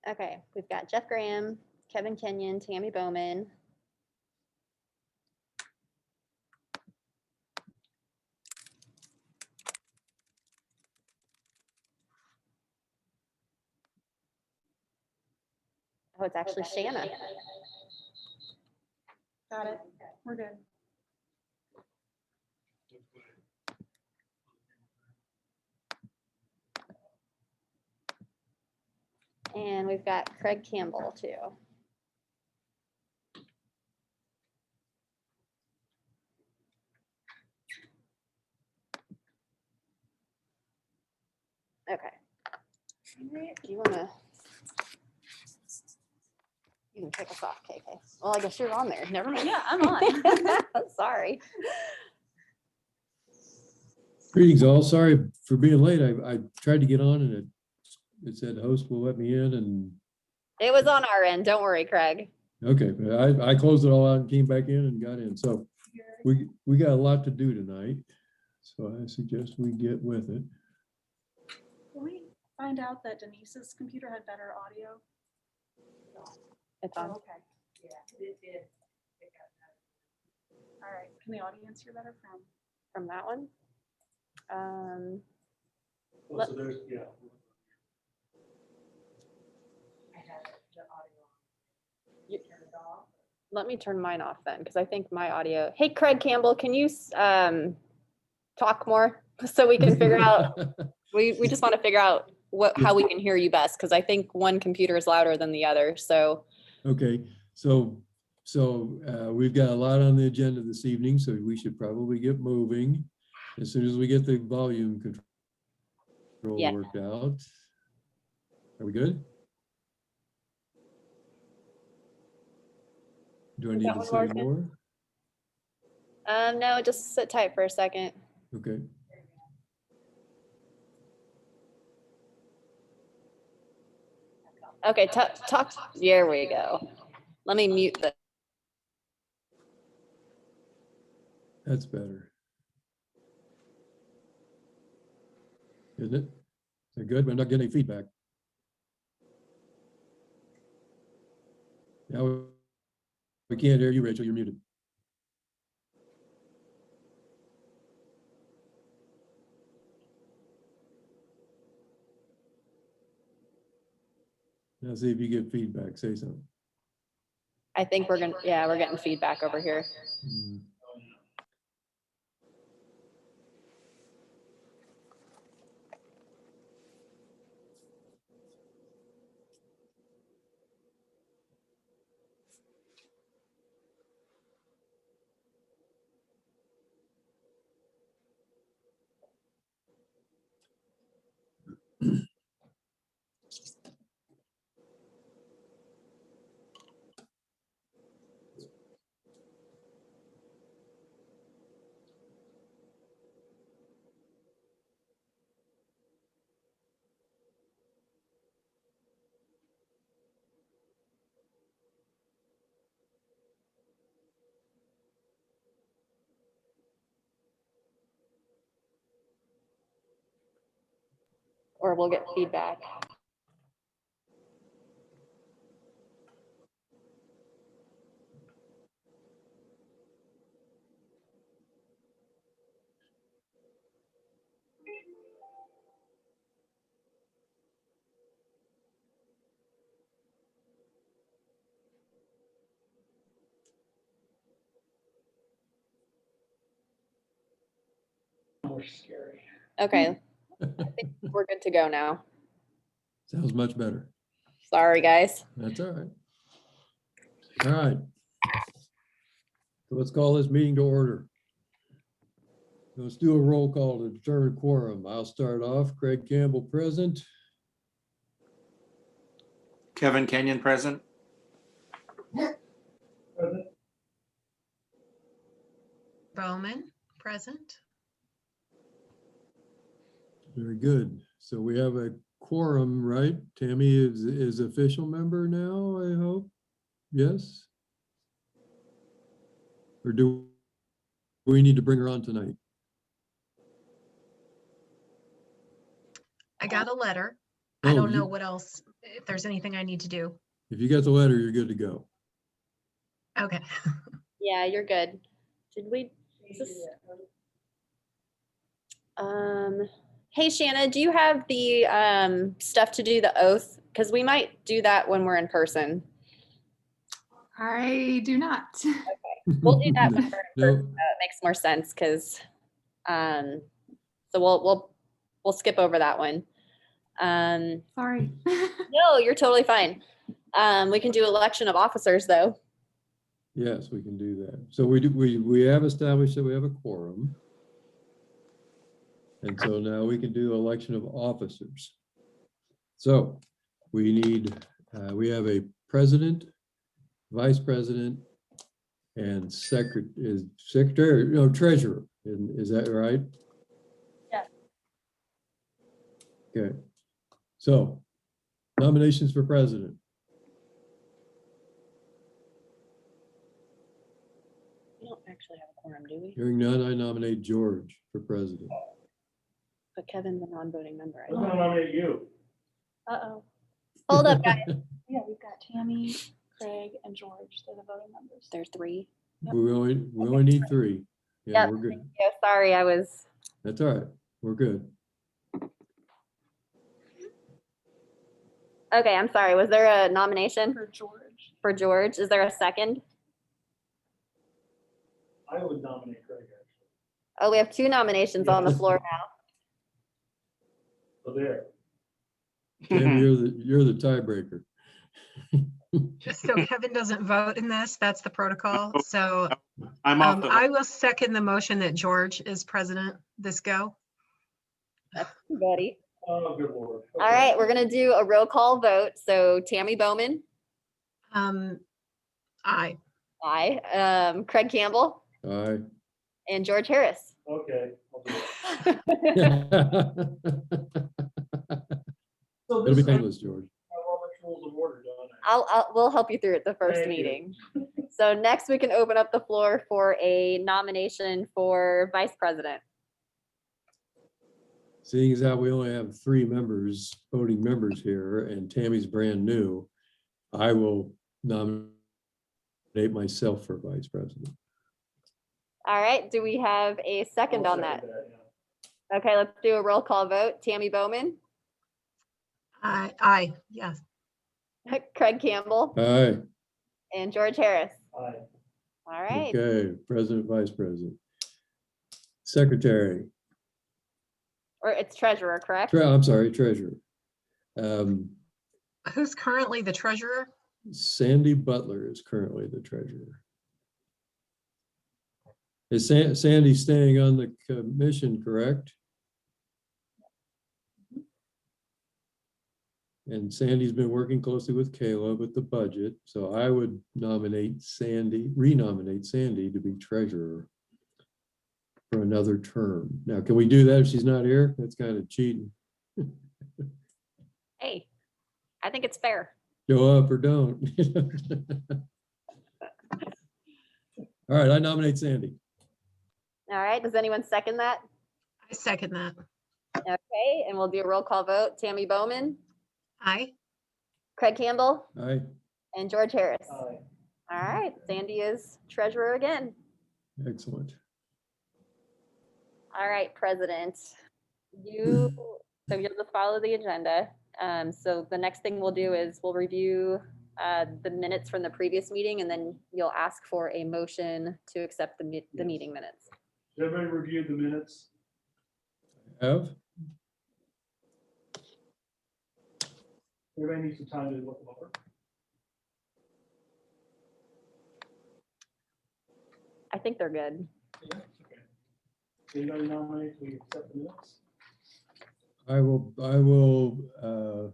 Okay, we've got Jeff Graham, Kevin Kenyon, Tammy Bowman. Oh, it's actually Shanna. Got it. We're good. And we've got Craig Campbell too. Okay. Do you want to? You can kick us off, KK. Well, I guess you're on there. Never mind. Yeah, I'm on. Sorry. Greetings all. Sorry for being late. I tried to get on and it said host will let me in and It was on our end. Don't worry, Craig. okay, but I closed it all out and came back in and got in. So we got a lot to do tonight. So I suggest we get with it. Can we find out that Denise's computer had better audio? It's on. Okay. Yeah, it did. All right. Can the audience hear better From that one. Well, so there's, yeah. Let me turn mine off then, because I think my audio. Hey, Craig Campbell, can you talk more so we can figure out? We just want to figure out how we can hear you best, because I think one computer is louder than the other. So Okay, so we've got a lot on the agenda this evening, so we should probably get moving as soon as we get the volume control Yeah. worked out. Are we good? Do I Is need that to one say working? more? no, just sit tight for a second. Okay. Okay, talk. There we go. Let me mute the. That's better. Isn't it? Is that good? We're not getting any feedback. Now we can't hear you, Rachel. You're muted. Now see if you get feedback. Say something. I think we're getting feedback over here. Hmm. Or we'll get feedback. More scary. Okay, I think we're good to go now. Sounds much better. Sorry, guys. That's all right. All right. So let's call this meeting to order. Let's do a roll call to determine quorum. I'll start off. Craig Campbell present. Kevin Kenyon present. Bowman, present. Very good. So we have a quorum, right? Tammy is official member now, I hope. Yes? Or do we need to bring her on tonight? I got a letter. I Oh, don't know you- what else, if there's anything I need to do. If you got the letter, you're good to go. Okay. Yeah, you're good. Did we? is this- Hey Shanna, do you have the stuff to do the oath? Because we might do that when we're in person. I do not. We'll do that when we're in No, person. It makes more sense because so we'll skip over that one. Sorry. No, you're totally fine. We can do election of officers though. yes, we can do that. So we have established that we have a quorum. And so now we can do election of officers. So we need, we have a president, vice president, and secretary, no, treasurer. Is that right? Yeah. Okay. So nominations for president. We don't actually have a quorum, do we? Hearing none, I nominate George for president. But Kevin's a non-voting member. I'm gonna nominate you. Uh-oh. Hold up, guys. Yeah, we've got Tammy, Craig, and George. They're the voting members. There's three. We only need three. Yeah, Yep. we're good. Yeah, sorry, I was. That's all right. We're good. Okay, I'm sorry. Was there a nomination For George. for George? Is there a second? I would nominate Craig, actually. Oh, we have two nominations on the floor now. So there. Tim, you're the tiebreaker. So Kevin doesn't vote in this. That's the protocol. So I'm off the I hook. will second the motion that George is president this go. Buddy. Oh, good lord. All right, we're gonna do a roll call vote. So Tammy Bowman, Aye. aye. Craig Campbell Aye. and George Harris. Okay. I'll do it. So It'll be this, I have painless, George. Robert's Rules of Order, don't I? We'll help you through it the first Thank you. meeting. So next we can open up the floor for a nomination for vice president. Seeing as how we only have three members, voting members here, and Tammy's brand new, I will nominate myself for vice president. All right, do we have a second I'll on that? second yeah. Okay, let's do a roll call vote. Tammy Bowman, Aye. Yes. Craig Campbell, Aye. and George Harris. Aye. All right, Okay, president, vice president. Secretary, or it's treasurer, correct? I'm sorry, treasurer. Who's currently the treasurer? Sandy Butler is currently the treasurer. Is Sandy staying on the commission, correct? And Sandy's been working closely with Caleb with the budget, so I would renominate Sandy to be treasurer for another term. Now, can we do that if she's not here? That's kind of cheating. Hey, I think it's fair. Show up or don't. All right, I nominate Sandy. All right, does anyone second that? I second that. Okay, and we'll do a roll call vote. Tammy Bowman, Aye. Craig Campbell, Aye, and George Harris. Aye. All right, Sandy is treasurer again. excellent. All right, President. So you'll just follow the agenda. So the next thing we'll do is we'll review the minutes from the previous meeting, and then you'll ask for a motion to accept the Yes. meeting minutes. Has everybody reviewed the minutes? Have? Everybody needs some time to look them over. I think they're good. Yeah, okay. Anybody nominate to accept the minutes? I will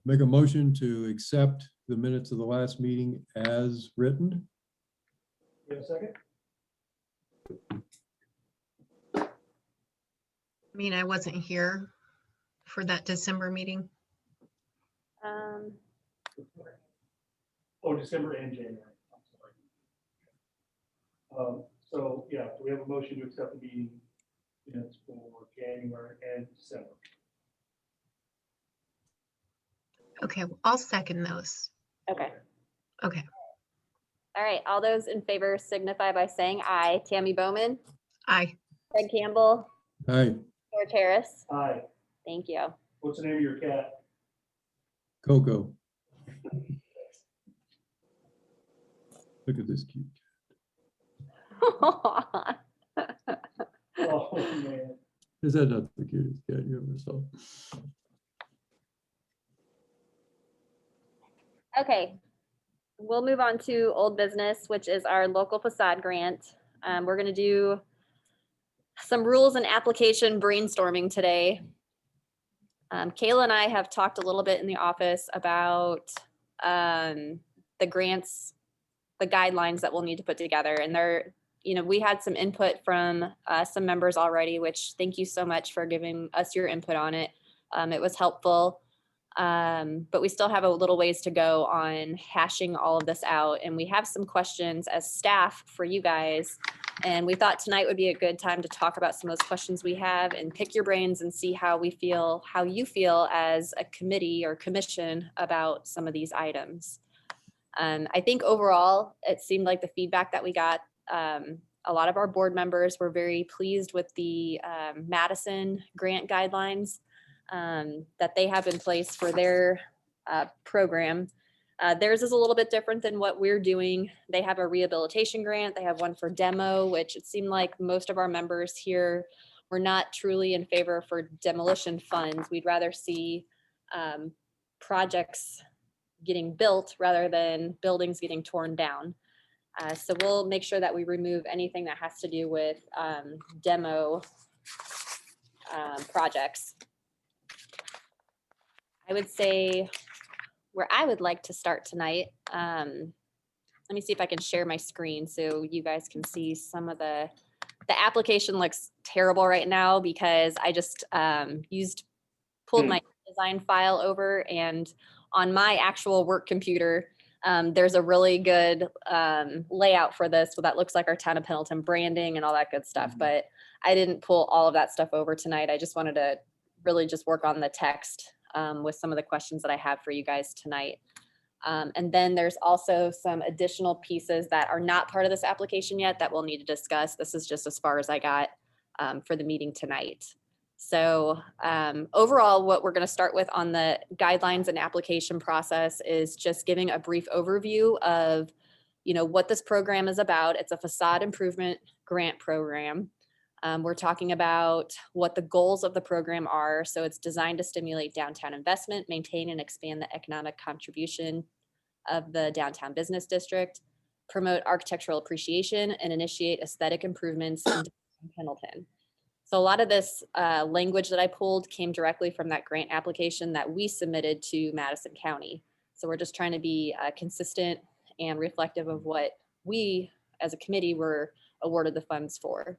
make a motion to accept the minutes of the last meeting as written. You have a second? I mean, I wasn't here for that December meeting. Oh, December and January. I'm sorry. So, yeah, do we have a motion to accept the meeting minutes for January and December? Okay, I'll second those. Okay. Okay, All right. All those in favor signify by saying aye. Tammy Bowman, aye. Craig Campbell, Hi, George Harris. Hi, Thank you. what's the name of your cat? Coco. Look at this cute. Oh, man. Is that not the cutest cat you ever saw? Okay, we'll move on to old business, which is our local facade grant. We're gonna do some rules and application brainstorming today. Kayla and I have talked a little bit in the office about the grants, the guidelines that we'll need to put together. And there, we had some input from some members already, which thank you so much for giving us your input on it. It was helpful. But we still have a little ways to go on hashing all of this out. And we have some questions as staff for you guys. And we thought tonight would be a good time to talk about some of those questions we have and pick your brains and see how you feel as a committee or commission about some of these items. I think overall, it seemed like the feedback that we got, a lot of our board members were very pleased with the Madison grant guidelines that they have in place for their program. Theirs is a little bit different than what we're doing. They have a rehabilitation grant. They have one for demo, which it seemed like most of our members here were not truly in favor for demolition funds. We'd rather see projects getting built rather than buildings getting torn down. So we'll make sure that we remove anything that has to do with demo projects. I would say where I would like to start tonight, let me see if I can share my screen so you guys can see some of the application looks terrible right now because I just pulled my design file over, and on my actual work computer, there's a really good layout for this. So that looks like our Town of Pendleton branding and all that good stuff. But I didn't pull all of that stuff over tonight. I just wanted to really just work on the text with some of the questions that I have for you guys tonight. And then there's also some additional pieces that are not part of this application yet that we'll need to discuss. This is just as far as I got for the meeting tonight. So overall, what we're going to start with on the guidelines and application process is just giving a brief overview of, what this program is about. It's a facade improvement grant program. We're talking about what the goals of the program are. So it's designed to stimulate downtown investment, maintain and expand the economic contribution of the downtown business district, promote architectural appreciation, and initiate aesthetic improvements in Pendleton. So a lot of this language that I pulled came directly from that grant application that we submitted to Madison County. So we're just trying to be consistent and reflective of what we as a committee were awarded the funds for.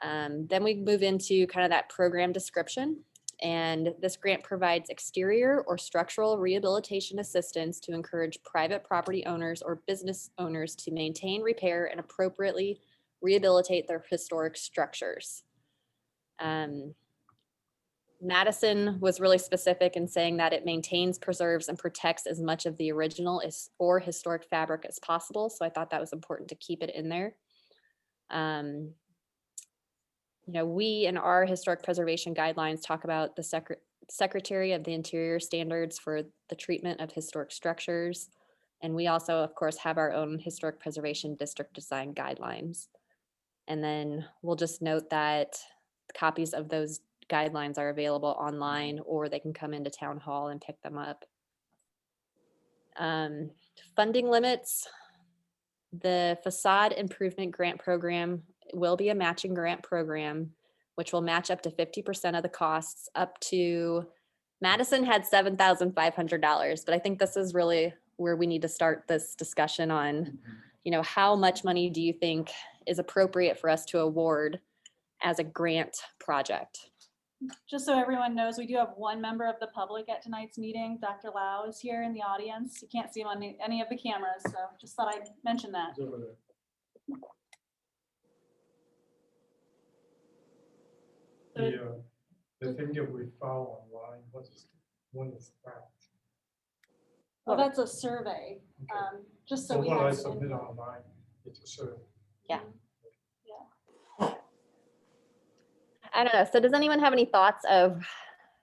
Then we move into kind of that program description. And this grant provides exterior or structural rehabilitation assistance to encourage private property owners or business owners to maintain, repair, and appropriately rehabilitate their historic structures. Madison was really specific in saying that it maintains, preserves, and protects as much of the original or historic fabric as possible. So I thought that was important to keep it in there. We in our historic preservation guidelines talk about the Secretary of the Interior standards for the treatment of historic structures. And we also, of course, have our own historic preservation district design guidelines. And then we'll just note that copies of those guidelines are available online, or they can come into town hall and pick them up. Funding limits. The facade improvement grant program will be a matching grant program, which will match up to 50% of the costs up to, Madison had $7,500, but I think this is really where we need to start this discussion on, how much money do you think is appropriate for us to award as a grant project? Just so everyone knows, we do have one member of the public at tonight's meeting. Dr. Lau is here in the audience. You can't see him on any of the cameras, so just thought I'd mention that. It's over there. The thing that we found online, when is that? Well, that's a survey, just so So we what I have. submit online, it's a survey. I don't know. So does anyone have any thoughts of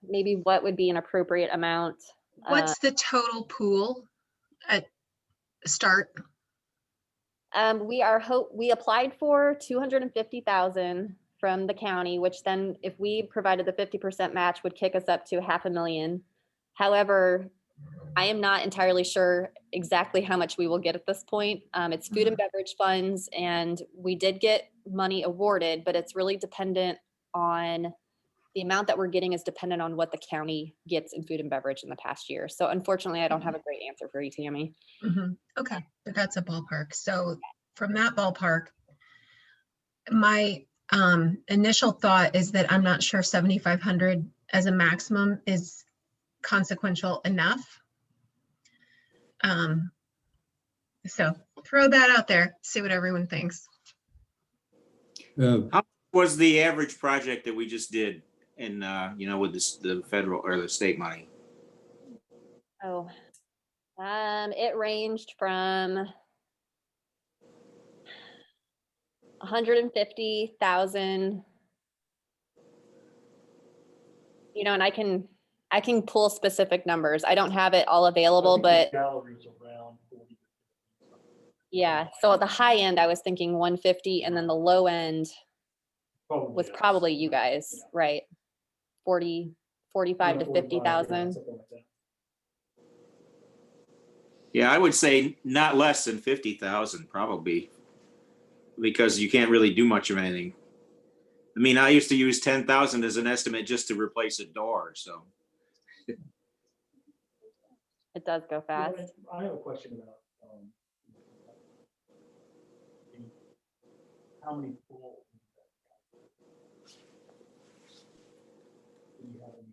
maybe what would be an appropriate amount? What's the total pool at start? We applied for 250,000 from the county, which then if we provided the 50% match would kick us up to 500,000. However, I am not entirely sure exactly how much we will get at this point. It's food and beverage funds, and we did get money awarded, but it's really dependent on the amount that we're getting is dependent on what the county gets in food and beverage in the past year. So unfortunately, I don't have a great answer for you, Tammy. Okay, but that's a ballpark. So from that ballpark, my initial thought is that I'm not sure 7,500 as a maximum is consequential enough. So throw that out there, see what everyone thinks. Was the average project that we just did in, with the federal or the state money? Oh, it ranged from 150,000. And I can pull specific numbers. I don't have it all available, I think but the Gallery's around 40. yeah. So at the high end, I was thinking 150, and then the low end was yes. probably you guys, right? 45 to 45, yeah, 50,000. something like that. Yeah, I would say not less than 50,000 probably, because you can't really do much of anything. I mean, I used to use 10,000 as an estimate just to replace a door, so. It does go fast. I have a question about how many pools? Do you have any?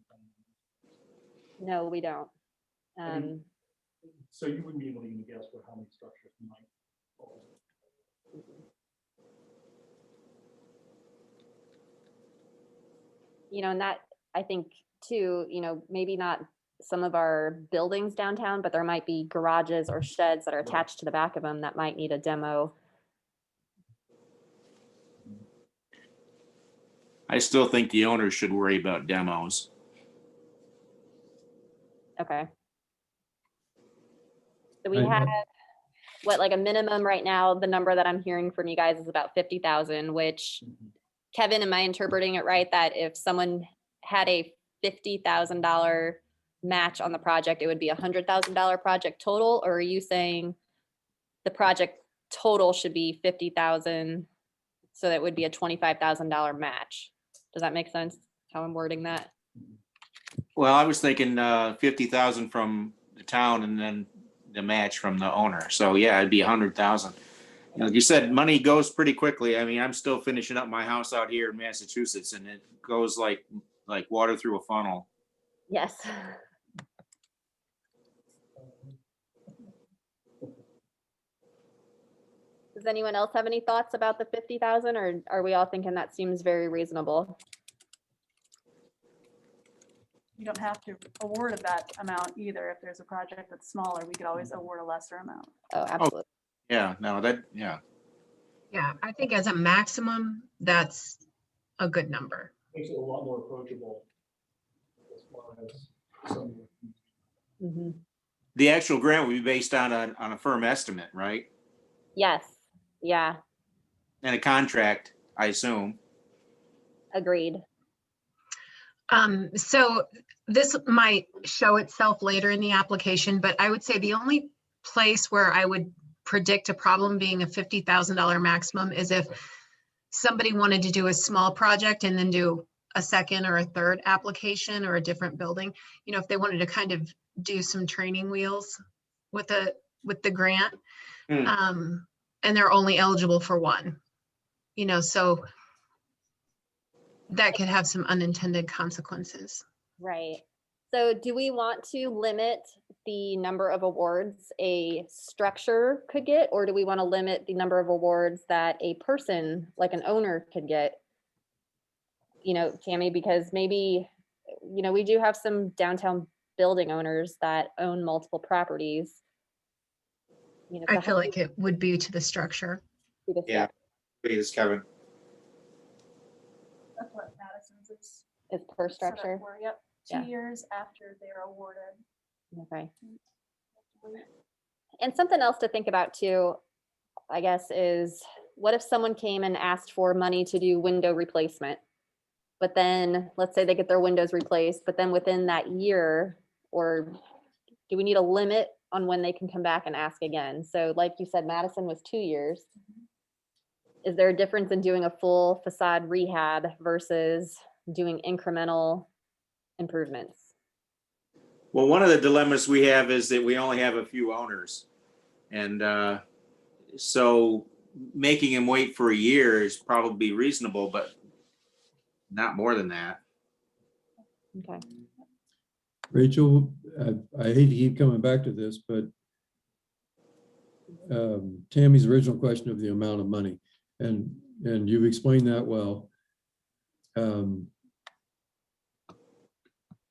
No, we don't. So you wouldn't be able to even guess for how many structures might fall? And that, I think too, maybe not some of our buildings downtown, but there might be garages or sheds that are attached to the back of them that might need a demo. I still think the owners should worry about demos. Okay. So we have, like a minimum right now, the number that I'm hearing from you guys is about 50,000, which Kevin, am I interpreting it right? That if someone had a $50,000 match on the project, it would be $100,000 project total? Or are you saying the project total should be 50,000, so that would be a $25,000 match? Does that make sense, how I'm wording that? Well, I was thinking 50,000 from the town and then the match from the owner. So yeah, it'd be 100,000. Like you said, money goes pretty quickly. I mean, I'm still finishing up my house out here in Massachusetts, and it goes like water through a funnel. Yes. Does anyone else have any thoughts about the 50,000, or are we all thinking that seems very reasonable? You don't have to award that amount either. If there's a project that's smaller, we could always award a lesser amount. Oh, absolutely. Yeah, no, yeah. Yeah, I think as a maximum, that's a good number. Makes it a lot more approachable as far as some. Mhm. The actual grant would be based on a firm estimate, right? Yes, yeah, And a contract, I assume. agreed. So this might show itself later in the application, but I would say the only place where I would predict a problem being a $50,000 maximum is if somebody wanted to do a small project and then do a second or a third application or a different building. If they wanted to kind of do some training wheels with the grant, and they're only eligible for one, so that could have some unintended consequences. Right. So do we want to limit the number of awards a structure could get, or do we want to limit the number of awards that a person, like an owner, could get? Tammy, because maybe, we do have some downtown building owners that own multiple properties. You know, I so feel how like it would be to the structure. do this Yeah. Please, Kevin. That's what Madison's is. is per set up structure. for. Yep, Yeah. 2 years after they're awarded. Okay. And something else to think about too, I guess, is what if someone came and asked for money to do window replacement? But then, let's say they get their windows replaced, but then within that year, or do we need a limit on when they can come back and ask again? So like you said, Madison was 2 years. Is there a difference in doing a full facade rehab versus doing incremental improvements? Well, one of the dilemmas we have is that we only have a few owners. And so making him wait for a year is probably reasonable, but not more than that. Okay. Rachel, I hate to keep coming back to this, but Tammy's original question of the amount of money, and you've explained that well.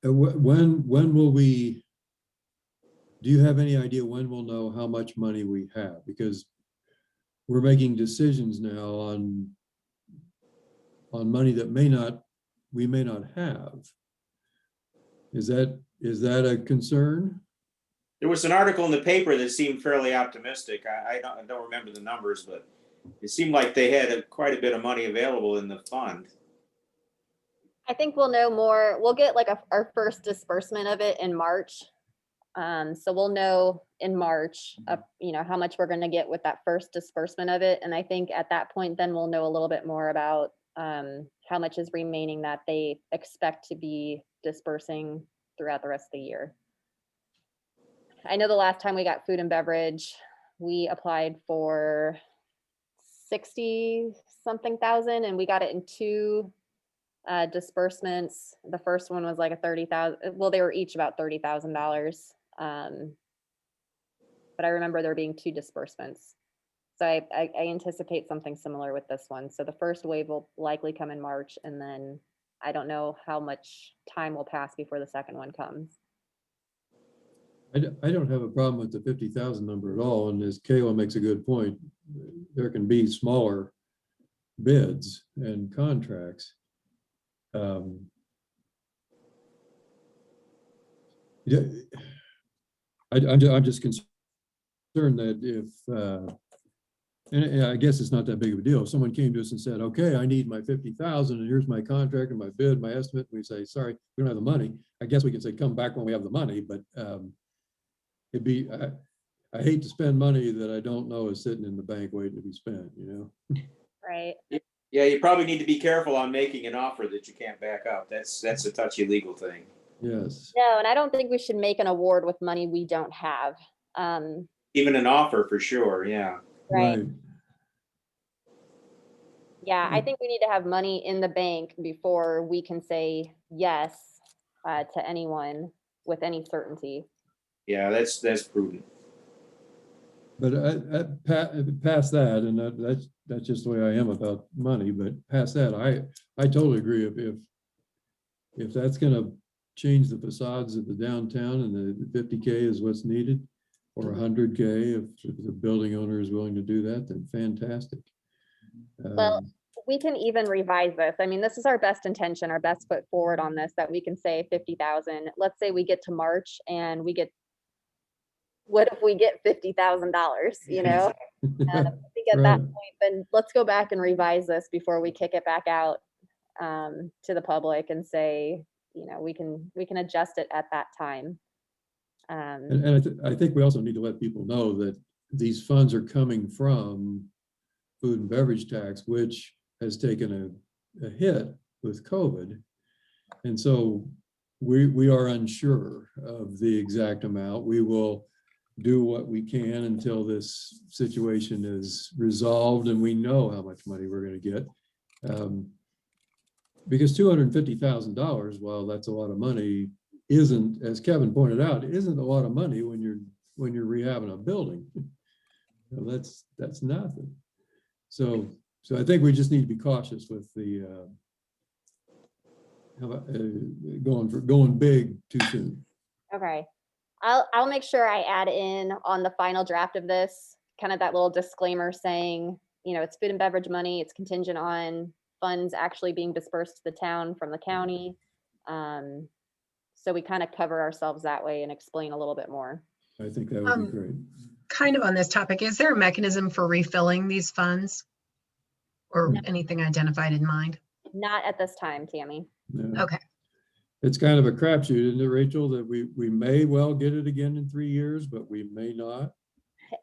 When will we, do you have any idea when we'll know how much money we have? Because we're making decisions now on money that we may not have. Is that a concern? There was an article in the paper that seemed fairly optimistic. I don't remember the numbers, but it seemed like they had quite a bit of money available in the fund. I think we'll know more. We'll get like our first disbursement of it in March. So we'll know in March, you know, how much we're going to get with that first disbursement of it. And I think at that point, then we'll know a little bit more about how much is remaining that they expect to be dispersing throughout the rest of the year. I know the last time we got food and beverage, we applied for 60 something thousand and we got it in 2 disbursements. The first one was like a 30,000. Well, they were each about $30,000. But I remember there being 2 disbursements. So I anticipate something similar with this one. So the first wave will likely come in March, and then I don't know how much time will pass before the second one comes. I don't have a problem with the 50,000 number at all. And as Kayla makes a good point, there can be smaller bids and contracts. Yeah, I'm just concerned that if, and I guess it's not that big of a deal. If someone came to us and said, okay, I need my 50,000 and here's my contract and my bid, my estimate, and we say, sorry, we don't have the money. I guess we can say, come back when we have the money, but it'd be, I hate to spend money that I don't know is sitting in the bank waiting to be spent, you know? Right. Yeah, you probably need to be careful on making an offer that you can't back up. That's a touchy legal thing. Yes. No, and I don't think we should make an award with money we don't have. Even an offer for sure, yeah. Right. Yeah, I think we need to have money in the bank before we can say yes to anyone with any certainty. Yeah, that's prudent. But past that, and that's just the way I am about money, but past that, I totally agree. If that's gonna change the facades of the downtown and the 50K is what's needed, or 100K, if the building owner is willing to do that, then fantastic. Well, we can even revise this. I mean, this is our best intention, our best foot forward on this, that we can say 50,000. Let's say we get to March and what if we get $50,000, you know? And I think at that Right. point, then let's go back and revise this before we kick it back out to the public and say, you know, we can adjust it at that time. And I think we also need to let people know that these funds are coming from food and beverage tax, which has taken a hit with COVID. And so we are unsure of the exact amount. We will do what we can until this situation is resolved and we know how much money we're going to get. Because $250,000, while that's a lot of money, isn't, as Kevin pointed out, isn't a lot of money when you're rehabbing a building. You know, that's nothing. So I think we just need to be cautious with the going big too soon. Okay. I'll make sure I add in on the final draft of this, kind of that little disclaimer saying, you know, it's food and beverage money, it's contingent on funds actually being dispersed to the town from the county. So we kind of cover ourselves that way and explain a little bit more. I think that would be Um, great. Kind of on this topic, is there a mechanism for refilling these funds? Or No. anything identified in mind? Not at this time, Tammy. Yeah. Okay, It's kind of a crapshoot, isn't it, Rachel, that we may well get it again in 3 years, but we may not.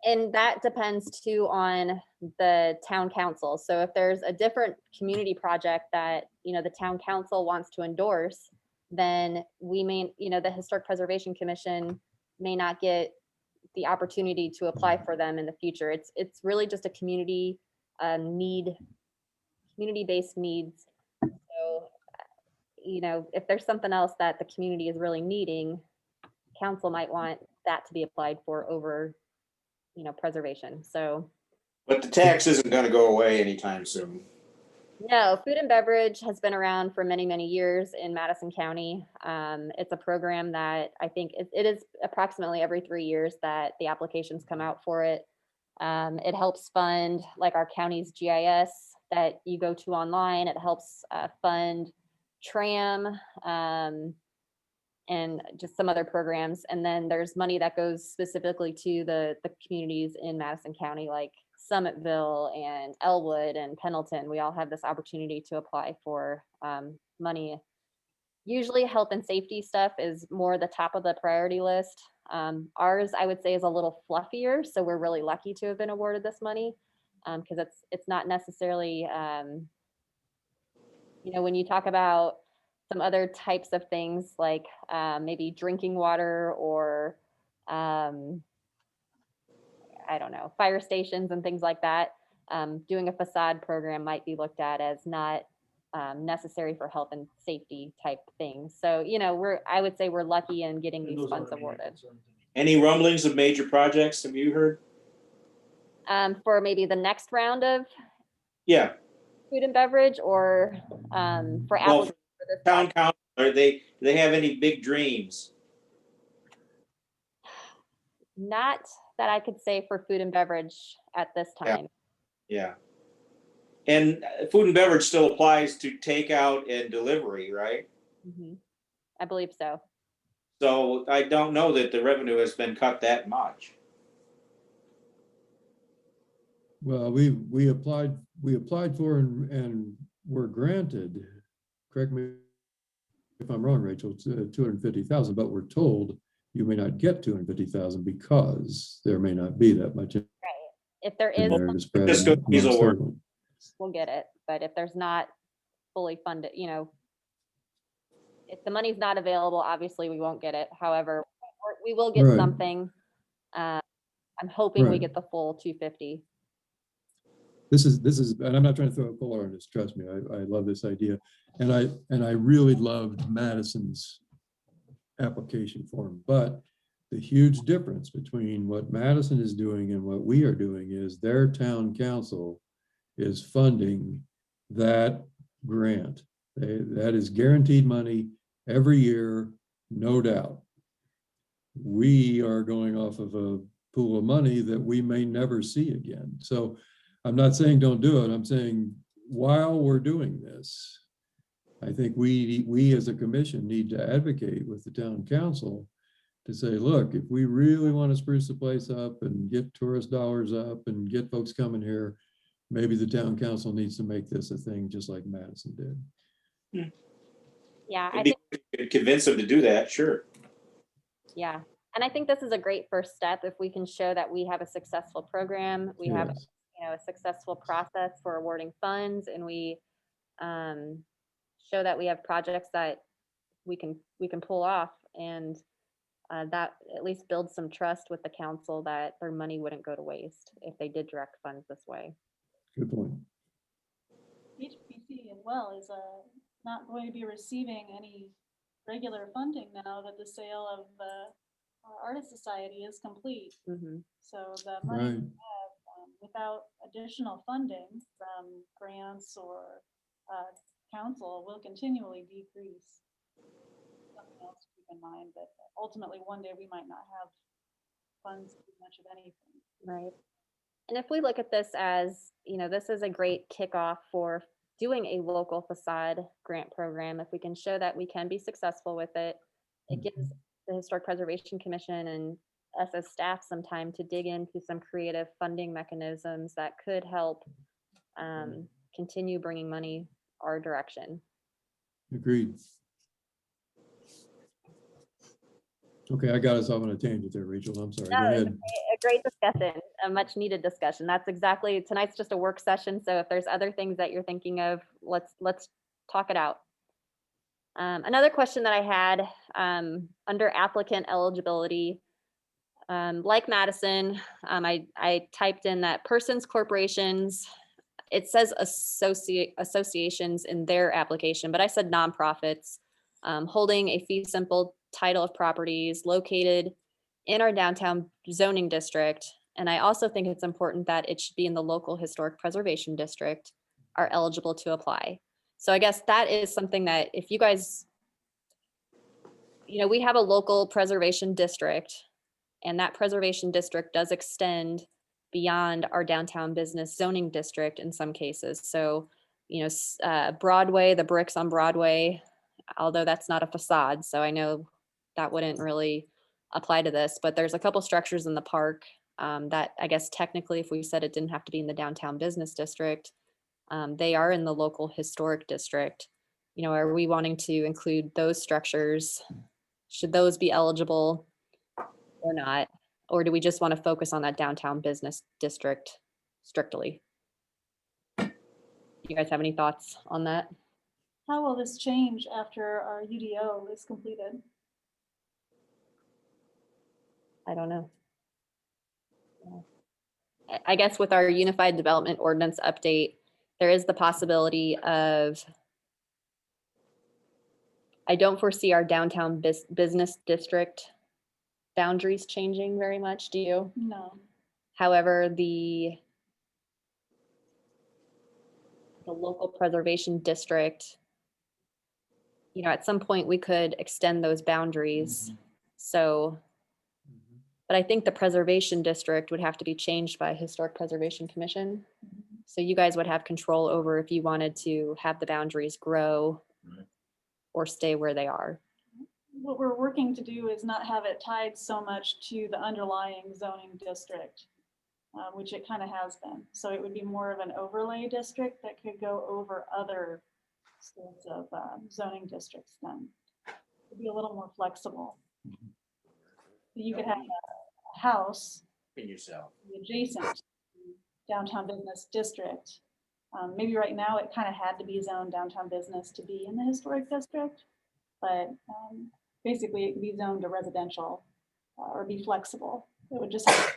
And that depends too on the town council. So if there's a different community project that, you know, the town council wants to endorse, then we may, you know, the Historic Preservation Commission may not get the opportunity to apply for them in the future. It's really just a community community-based needs. So, you know, if there's something else that the community is really needing, council might want that to be applied for over, you know, preservation. So But the tax isn't gonna go away anytime soon. no, food and beverage has been around for many, many years in Madison County. It's a program that I think it is approximately every 3 years that the applications come out for it. It helps fund like our county's GIS that you go to online. It helps fund TRAM and just some other programs. And then there's money that goes specifically to the communities in Madison County, like Summitville and Elwood and Pendleton. We all have this opportunity to apply for money. Usually health and safety stuff is more the top of the priority list. Ours, I would say, is a little fluffier. So we're really lucky to have been awarded this money because it's not necessarily, you know, when you talk about some other types of things like maybe drinking water or I don't know, fire stations and things like that, doing a facade program might be looked at as not necessary for health and safety type things. So, you know, I would say we're lucky in getting And these those funds aren't any awarded. concern to me. Any rumblings of major projects, have you heard? For maybe the next round of Yeah, food and beverage or for well, applicants for this town project. council, do they have any big dreams? Not that I could say for food and beverage at this Yeah. time. Yeah. And food and beverage still applies to takeout and delivery, right? Mhm. I believe so. So I don't know that the revenue has been cut that much. Well, we applied for and were granted, correct me if I'm wrong, Rachel, it's 250,000, but we're told you may not get 250,000 because there may not be that much in If there is, there to spread Just go amongst diesel work. everyone. we'll get it. But if there's not fully funded, you know, if the money's not available, obviously we won't get it. However, we will get Right. something. I'm hoping we Right. get the full 250. This is, and I'm not trying to throw a color on this, trust me, I love this idea. And I really loved Madison's application form, but the huge difference between what Madison is doing and what we are doing is their town council is funding that grant. That is guaranteed money every year, no doubt. We are going off of a pool of money that we may never see again. So I'm not saying don't do it. I'm saying while we're doing this, I think we as a commission need to advocate with the town council to say, look, if we really want to spruce the place up and get tourist dollars up and get folks coming here, maybe the town council needs to make this a thing just like Madison did. Yeah, I It'd be think, good if you could convince them to do that, sure. yeah. And I think this is a great first step if we can show that we have a successful program, we have, Yes. you know, a successful process for awarding funds, and we show that we have projects that we can pull off, and that at least builds some trust with the council that their money wouldn't go to waste if they did direct funds this way. Good point. HPC as well is not going to be receiving any regular funding now that the sale of the Artist Society is complete. Mhm. So the money we Right. have without additional funding from grants or council will continually decrease. something else to keep in mind, but ultimately, one day we might not have funds to do much of anything. Right. And if we look at this as, this is a great kickoff for doing a local facade grant program, if we can show that we can be successful with it, it gives the Historic Preservation Commission and us as staff some time to dig into some creative funding mechanisms that could help continue bringing money our direction. Agreed. Okay, I got us off on a tangent there, Rachel. I'm sorry. Go No, it's ahead. a great discussion, a much needed discussion. That's exactly, tonight's just a work session. So if there's other things that you're thinking of, let's talk it out. Another question that I had under applicant eligibility, like Madison, I typed in that persons, corporations, it says associations in their application, but I said nonprofits holding a fee simple title of properties located in our downtown zoning district. And I also think it's important that it should be in the local historic preservation district are eligible to apply. So I guess that is something that if you guys, we have a local preservation district, and that preservation district does extend beyond our downtown business zoning district in some cases. So, Broadway, the bricks on Broadway, although that's not a facade, so I know that wouldn't really apply to this, but there's a couple structures in the park that I guess technically, if we said it didn't have to be in the downtown business district, they are in the local historic district. Are we wanting to include those structures? Should those be eligible or not? Or do we just want to focus on that downtown business district strictly? You guys have any thoughts on that? How will this change after our UDO is completed? I don't know. I guess with our Unified Development Ordinance update, there is the possibility of, I don't foresee our downtown business district boundaries changing very much, do you? No. However, the local preservation district, at some point we could extend those boundaries. So, but I think the preservation district would have to be changed by Historic Preservation Commission. So you guys would have control over if you wanted to have the boundaries grow or stay where they are. What we're working to do is not have it tied so much to the underlying zoning district, which it kind of has been. So it would be more of an overlay district that could go over other sorts of zoning districts then. It'd be a little more flexible. You could have a house In yourself. adjacent to downtown business district. Maybe right now it kind of had to be zoned downtown business to be in the historic district, but basically it could be zoned to residential or be flexible. It would just have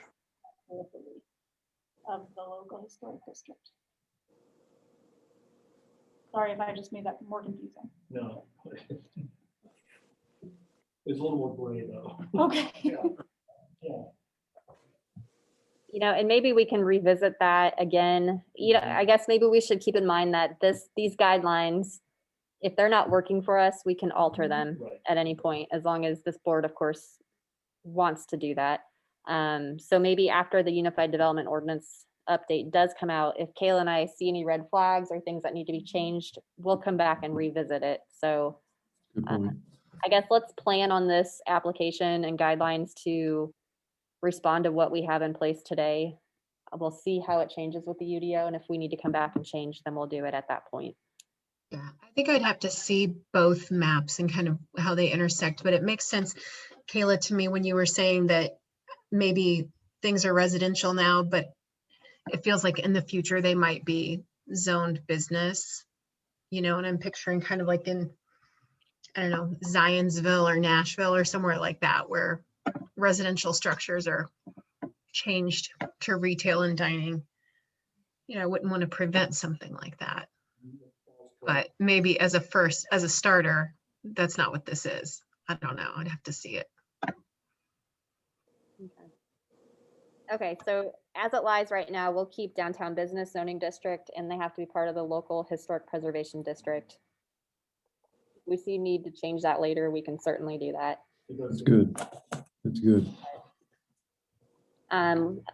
of the local historic district. Sorry if I just made that more confusing. No. It's a little more gray though. Okay. Yeah. And maybe we can revisit that again. I guess maybe we should keep in mind that these guidelines, if they're not working for us, we can alter them Right. at any point, as long as this board, of course, wants to do that. So maybe after the Unified Development Ordinance update does come out, if Kayla and I see any red flags or things that need to be changed, we'll come back and revisit it. So Good point. I guess let's plan on this application and guidelines to respond to what we have in place today. We'll see how it changes with the UDO, and if we need to come back and change, then we'll do it at that point. Yeah, I think I'd have to see both maps and kind of how they intersect, but it makes sense, Kayla, to me, when you were saying that maybe things are residential now, but it feels like in the future they might be zoned business, and I'm picturing kind of like in, I don't know, Zionsville or Nashville or somewhere like that, where residential structures are changed to retail and dining. I wouldn't want to prevent something like that. But maybe as a starter, that's not what this is. I don't know. I'd have to see it. Okay, so as it lies right now, we'll keep downtown business zoning district, and they have to be part of the local historic preservation district. we see need to change that later, we can certainly do that. It does That's seem- good. That's good.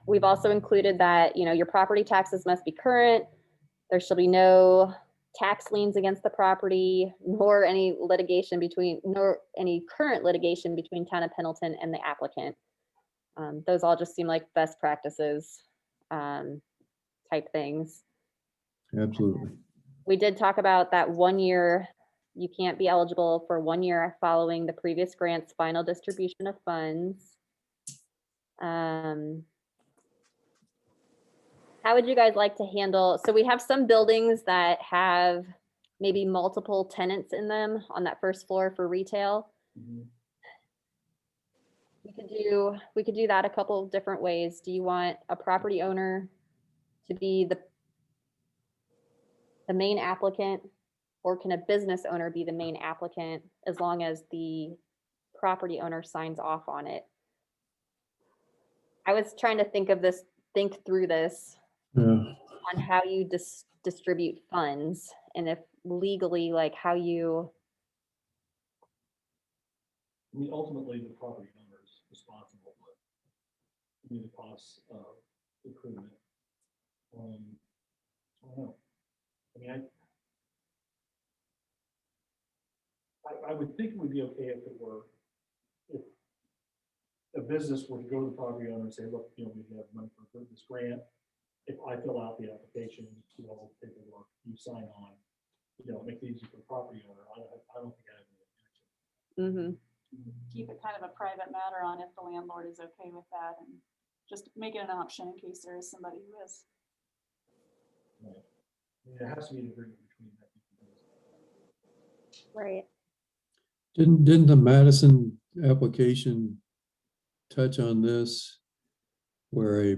We've also included that, your property taxes must be current. There shall be no tax liens against the property, nor any current litigation between Town of Pendleton and the applicant. Those all just seem like best practices type things. Absolutely. We did talk about that 1 year, you can't be eligible for 1 year following the previous grant's final distribution of funds. How would you guys like to handle, so we have some buildings that have maybe multiple tenants in them on that first floor for retail. Mhm. We could do that a couple of different ways. Do you want a property owner to be the main applicant, or can a business owner be the main applicant as long as the property owner signs off on it? I was trying to think through this Yeah. on how you distribute funds, and if legally, like how you, I mean, ultimately, the property owner is responsible for the costs of improvement. I don't know. I mean, I would think it would be okay if if a business were to go to the property owner and say, look, we have money for this grant. If I fill out the application, all the paperwork, you sign on, make it easy for the property owner. I don't think I have any objection. Keep it kind of a private matter on if the landlord is okay with that, and just make it an option in case there is somebody who is. Right. I mean, it has to be an agreement between that. right? Didn't the Madison application touch on this? Where a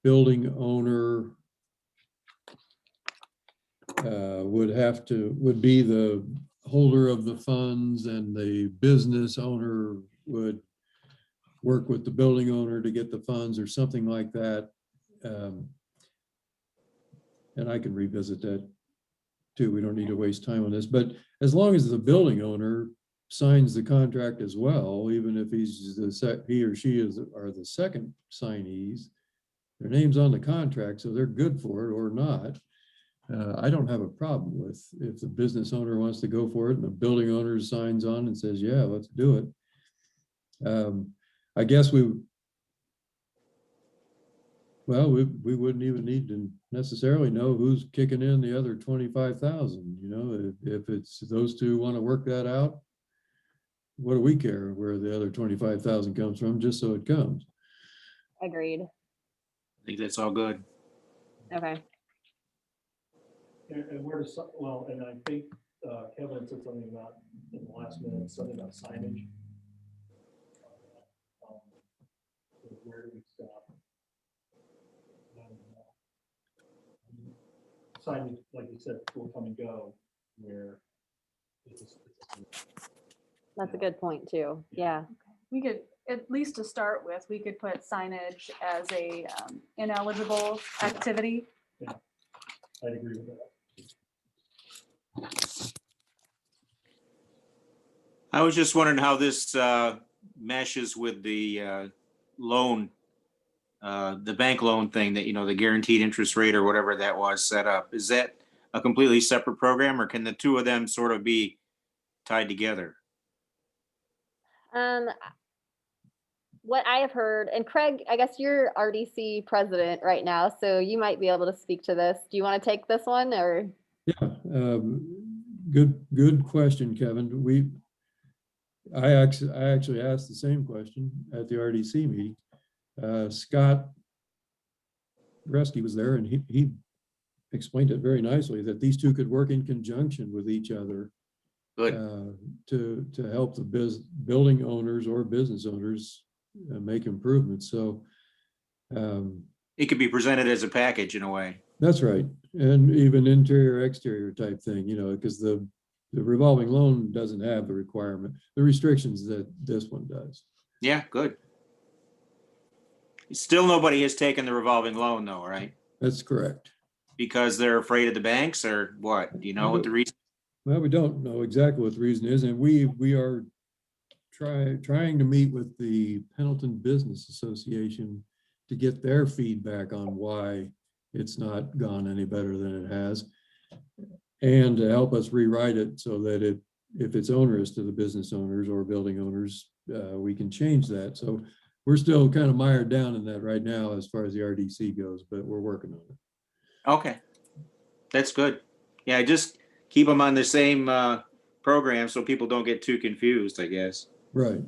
building owner would be the holder of the funds, and the business owner would work with the building owner to get the funds or something like that. And I can revisit that too. We don't need to waste time on this, but as long as the building owner signs the contract as well, even if he or she are the second signees, their name's on the contract, so they're good for it or not. I don't have a problem with if the business owner wants to go for it and the building owner signs on and says, yeah, let's do it. I guess we wouldn't even need to necessarily know who's kicking in the other 25,000. If it's those two want to work that out, what do we care where the other 25,000 comes from, just so it comes. Agreed. I think that's all good. Okay. And where does, and I think Kevin said something about in the last minute, something about signage. Where do we stop? Signage, like you said, will come and go where. That's a good point too. Yeah. We could, at least to start with, we could put signage as a ineligible activity. I'd agree with that. I was just wondering how this meshes with the loan, the bank loan thing that, the guaranteed interest rate or whatever that was set up. Is that a completely separate program, or can the two of them sort of be tied together? What I have heard, and Craig, I guess you're RDC president right now, so you might be able to speak to this. Do you want to take this one, or? Yeah, good question, Kevin. I actually asked the same question at the RDC meeting. Scott Reske was there, and he explained it very nicely that these two could work in conjunction with each other. Good. To help the building owners or business owners make improvements. So It could be presented as a package in a way. that's right. And even interior, exterior type thing, because the revolving loan doesn't have the restrictions that this one does. Yeah, good. Still nobody has taken the revolving loan though, right? That's correct. Because they're afraid of the banks, or what? Do you know what the reason? Well, we don't know exactly what the reason is, and we are trying to meet with the Pendleton Business Association to get their feedback on why it's not gone any better than it has, and to help us rewrite it so that if it's onerous to the business owners or building owners, we can change that. So we're still kind of mired down in that right now as far as the RDC goes, but we're working on it. Okay, that's good. Yeah, just keep them on the same program so people don't get too confused, I guess. Right.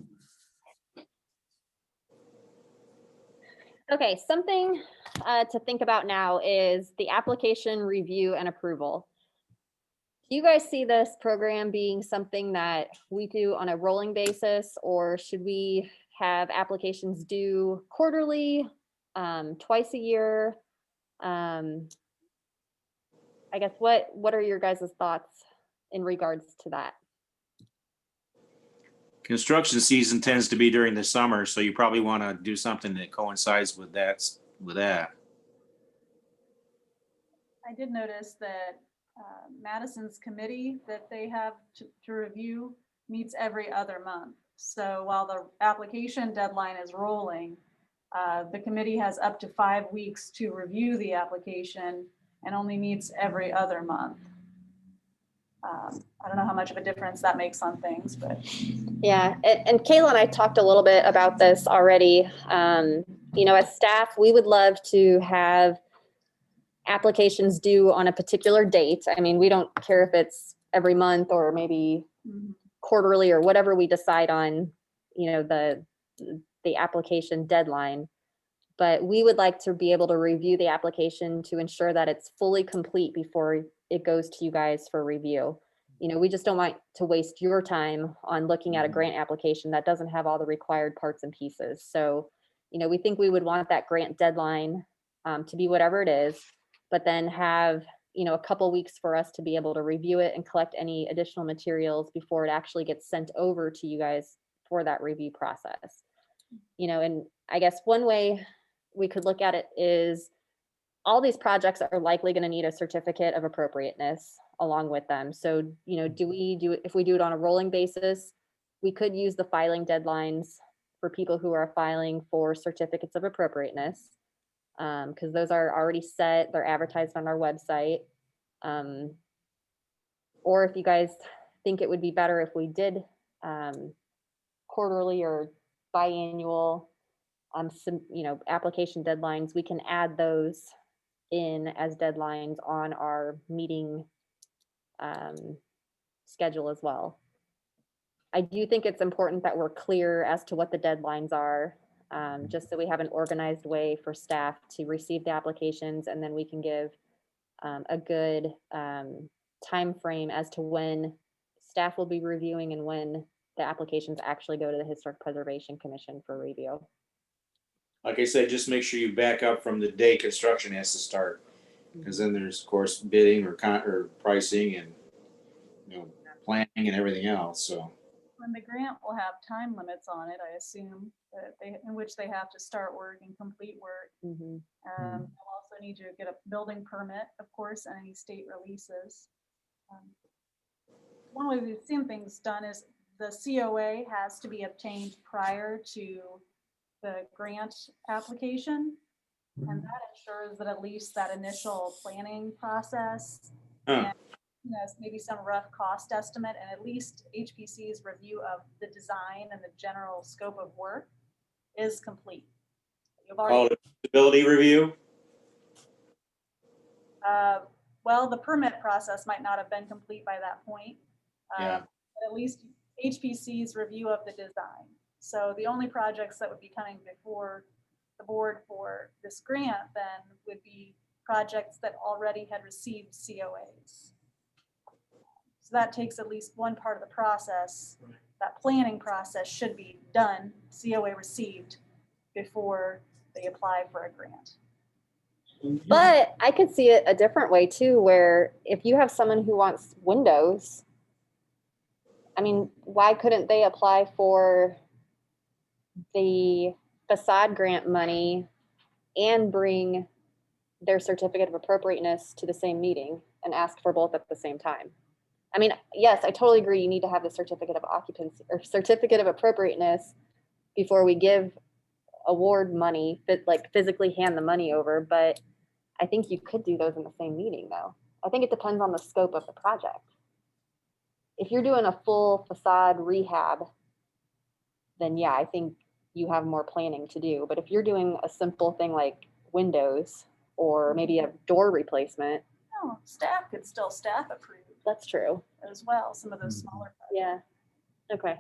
Okay, something to think about now is the application review and approval. Do you guys see this program being something that we do on a rolling basis, or should we have applications due quarterly, twice a year? I guess what are your guys' thoughts in regards to that? Construction season tends to be during the summer, so you probably want to do something that coincides with that. I did notice that Madison's committee that they have to review meets every other month. So while the application deadline is rolling, the committee has up to 5 weeks to review the application and only meets every other month. I don't know how much of a difference that makes on things, but. Yeah, and Kayla and I talked a little bit about this already. You know, as staff, we would love to have applications due on a particular date. I mean, we don't care if it's every month or maybe quarterly or whatever we decide on, you know, the application deadline. But we would like to be able to review the application to ensure that it's fully complete before it goes to you guys for review. You know, we just don't want to waste your time on looking at a grant application that doesn't have all the required parts and pieces. So, you know, we think we would want that grant deadline to be whatever it is, but then have, you know, a couple weeks for us to be able to review it and collect any additional materials before it actually gets sent over to you guys for that review process. You know, and I guess one way we could look at it is all these projects are likely going to need a certificate of appropriateness along with them. So, you know, if we do it on a rolling basis, we could use the filing deadlines for people who are filing for certificates of appropriateness, because those are already set, they're advertised on our website. Or if you guys think it would be better if we did quarterly or biannual, some, you know, application deadlines, we can add those in as deadlines on our meeting schedule as well. I do think it's important that we're clear as to what the deadlines are, just so we have an organized way for staff to receive the applications, and then we can give a good time frame as to when staff will be reviewing and when the applications actually go to the Historic Preservation Commission for review. Like I said, just make sure you back up from the day construction has to start, because then there's, of course, bidding or pricing and, you know, planning and everything else. So. And the grant will have time limits on it, I assume, that in which they have to start work and complete work. They'll also need to get a building permit, of course, and any state releases. One way we've seen things done is the COA has to be obtained prior to the grant application. And that ensures that at least that initial planning process and, you know, maybe some rough cost estimate and at least HPC's review of the design and the general scope of work is complete. You've already, Call it a feasibility review. well, the permit process might not have been complete by that point. Yeah. But at least HPC's review of the design. So the only projects that would be coming before the board for this grant then would be projects that already had received COAs. So that takes at least one part of the process. That planning process should be done, COA received, before they apply for a grant. But I could see it a different way too, where if you have someone who wants windows, I mean, why couldn't they apply for the facade grant money and bring their certificate of appropriateness to the same meeting and ask for both at the same time? I mean, yes, I totally agree. You need to have the certificate of occupancy or certificate of appropriateness before we give award money, like physically hand the money over. But I think you could do those in the same meeting though. I think it depends on the scope of the project. If you're doing a full facade rehab, then yeah, I think you have more planning to do. But if you're doing a simple thing like windows or maybe a door replacement, No, staff could still staff approve that's true. as well, some of those smaller. Yeah. Okay.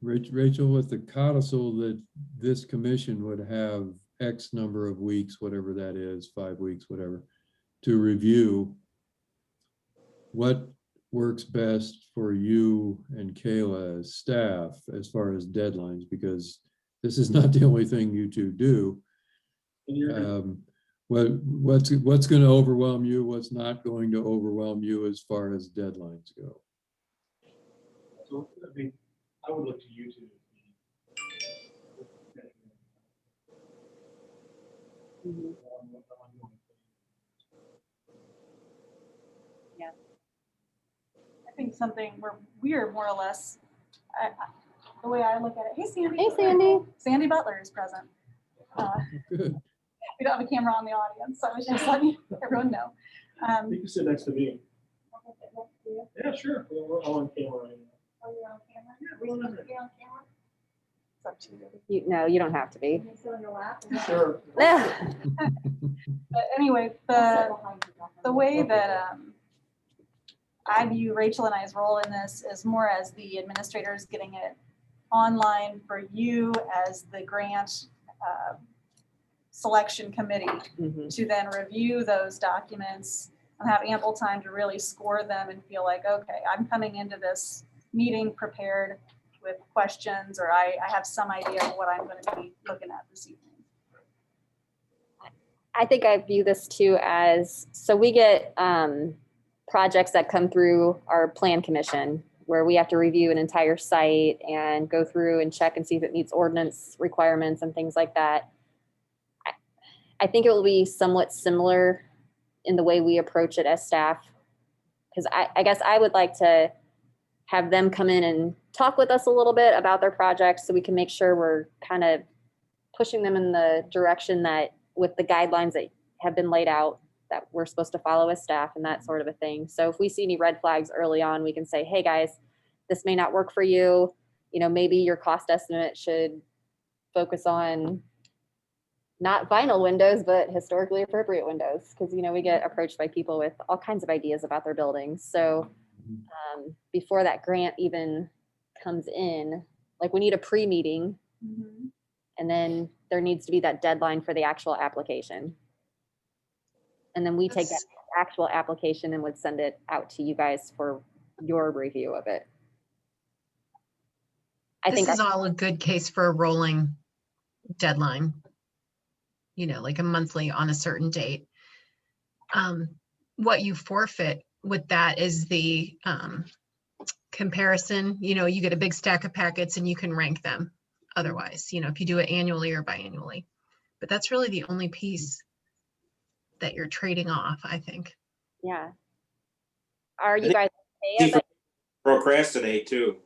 Rachel, with the codicil that this commission would have X number of weeks, whatever that is, 5 weeks, whatever, to review, what works best for you and Kayla as staff as far as deadlines? Because this is not the only thing you two do. And you're, What's going to overwhelm you? What's not going to overwhelm you as far as deadlines go? so, I mean, I would look to you two. I think something where we are more or less, the way I look at it, hey Sandy. Hey, Sandy. Sandy Butler is present. Good. We don't have a camera on the audience, so I was just letting everyone know. You can sit next to me. Yeah, sure. We're all on camera right now. Oh, you're on camera? Yeah, we don't have to be on camera. It's up to you. No, you don't have to be. Can you sit on your lap? Sure. But anyway, the way that I view Rachel and I's role in this is more as the administrators getting it online for you as the grant selection committee Mhm. to then review those documents and have ample time to really score them and feel like, okay, I'm coming into this meeting prepared with questions, or I have some idea of what I'm going to be looking at this evening. I think I view this too as, so we get projects that come through our plan commission where we have to review an entire site and go through and check and see if it meets ordinance requirements and things like that. I think it will be somewhat similar in the way we approach it as staff. Because I guess I would like to have them come in and talk with us a little bit about their projects so we can make sure we're kind of pushing them in the direction that with the guidelines that have been laid out that we're supposed to follow as staff and that sort of a thing. So if we see any red flags early on, we can say, hey guys, this may not work for you. You know, maybe your cost estimate should focus on not vinyl windows, but historically appropriate windows. Because, you know, we get approached by people with all kinds of ideas about their buildings. So before that grant even comes in, like we need a pre-meeting and then there needs to be that deadline for the actual application. And then we take that actual application and would send it out to you guys for your review of it. I This think is all a good case for a rolling deadline. You know, like a monthly on a certain date. What you forfeit with that is the comparison. You know, you get a big stack of packets and you can rank them otherwise, you know, if you do it annually or biannually. But that's really the only piece that you're trading off, I think. yeah. Are you think- guys okay? People procrastinate too.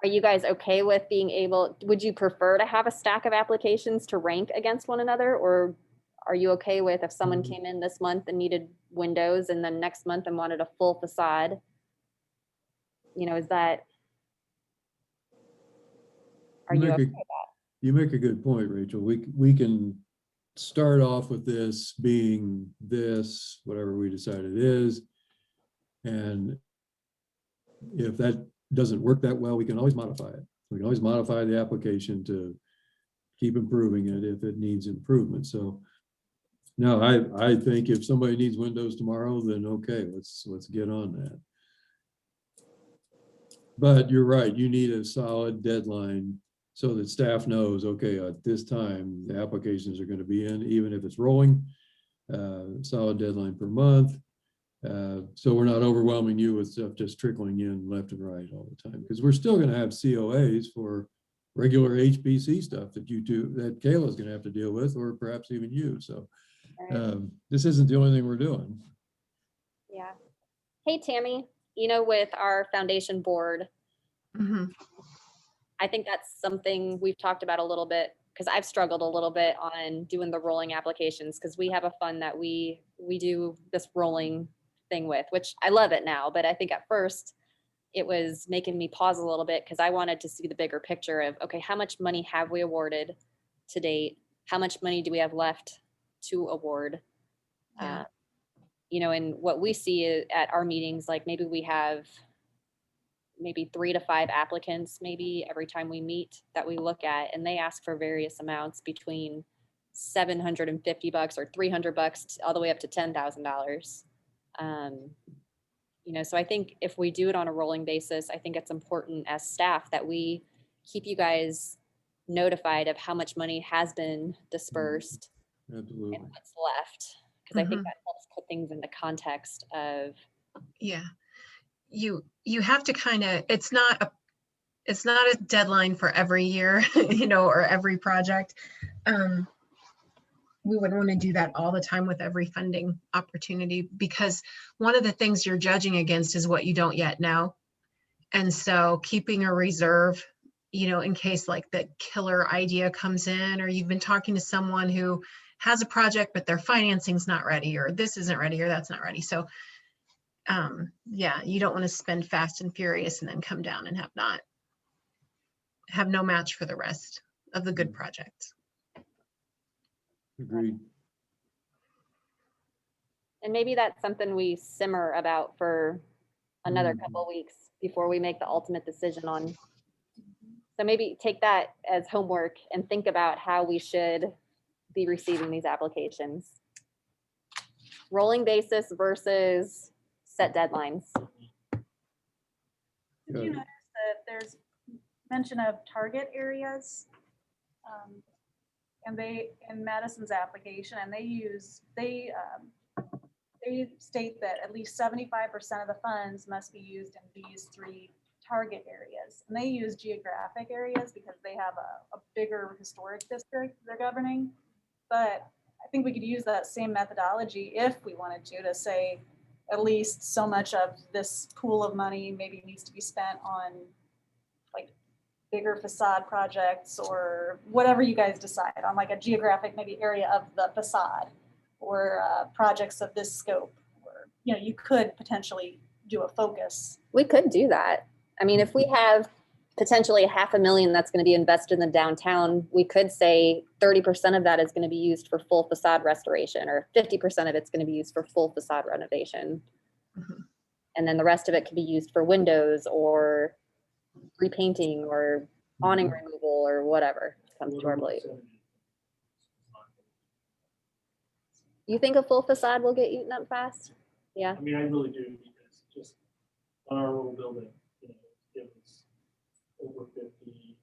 Are you guys okay with being able, would you prefer to have a stack of applications to rank against one another? Or are you okay with if someone came in this month and needed windows and then next month and wanted a full facade? You know, is that, are you okay with that? You make a good point, Rachel. We can start off with this being this, whatever we decide it is. And if that doesn't work that well, we can always modify it. We can always modify the application to keep improving it if it needs improvement. So no, I think if somebody needs windows tomorrow, then okay, let's get on that. But you're right, you need a solid deadline so that staff knows, okay, at this time, the applications are going to be in, even if it's rolling, solid deadline per month. So we're not overwhelming you with stuff just trickling in left and right all the time, because we're still going to have COAs for regular HPC stuff that you do, that Kayla's going to have to deal with, or perhaps even you. So This isn't the only thing we're doing. Yeah. Hey, Tammy, you know, with our foundation board, Mhm. I think that's something we've talked about a little bit, because I've struggled a little bit on doing the rolling applications, because we have a fund that we do this rolling thing with, which I love it now, but I think at first it was making me pause a little bit because I wanted to see the bigger picture of, okay, how much money have we awarded to date? How much money do we have left to award? Yeah. You know, and what we see at our meetings, like maybe we have maybe 3 to 5 applicants, maybe every time we meet, that we look at, and they ask for various amounts between $750 or $300 all the way up to $10,000. You know, so I think if we do it on a rolling basis, I think it's important as staff that we keep you guys notified of how much money has been dispersed Absolutely. and what's left. Because I think Mhm. that helps put things into context of, Yeah. You have to kind of, it's not a deadline for every year, you know, or every project. We wouldn't want to do that all the time with every funding opportunity, because one of the things you're judging against is what you don't yet know. And so keeping a reserve, you know, in case like the killer idea comes in, or you've been talking to someone who has a project, but their financing's not ready, or this isn't ready, or that's not ready. So yeah, you don't want to spend fast and furious and then come down and have no match for the rest of the good projects. Agreed. and maybe that's something we simmer about for another Mhm. couple weeks before we make the ultimate decision on. So maybe take that as homework and think about how we should be receiving these applications. Rolling basis versus set deadlines. Did you notice that there's mention of target areas? And in Madison's application, and they state that at least 75% of the funds must be used in these 3 target areas. And they use geographic areas because they have a bigger historic district they're governing. But I think we could use that same methodology if we wanted to say at least so much of this pool of money maybe needs to be spent on like bigger facade projects, or whatever you guys decide on, like a geographic maybe area of the facade, or projects of this scope. Or, you know, you could potentially do a focus. We could do that. I mean, if we have potentially $500,000 that's going to be invested in the downtown, we could say 30% of that is going to be used for full facade restoration, or 50% of it's going to be used for full facade renovation. Mhm. And then the rest of it could be used for windows or repainting or awning removal or whatever comes to our plate. You think a full facade will get eaten up fast? Yeah. I mean, I really do, because just on our little building, you know, it was over $50,000.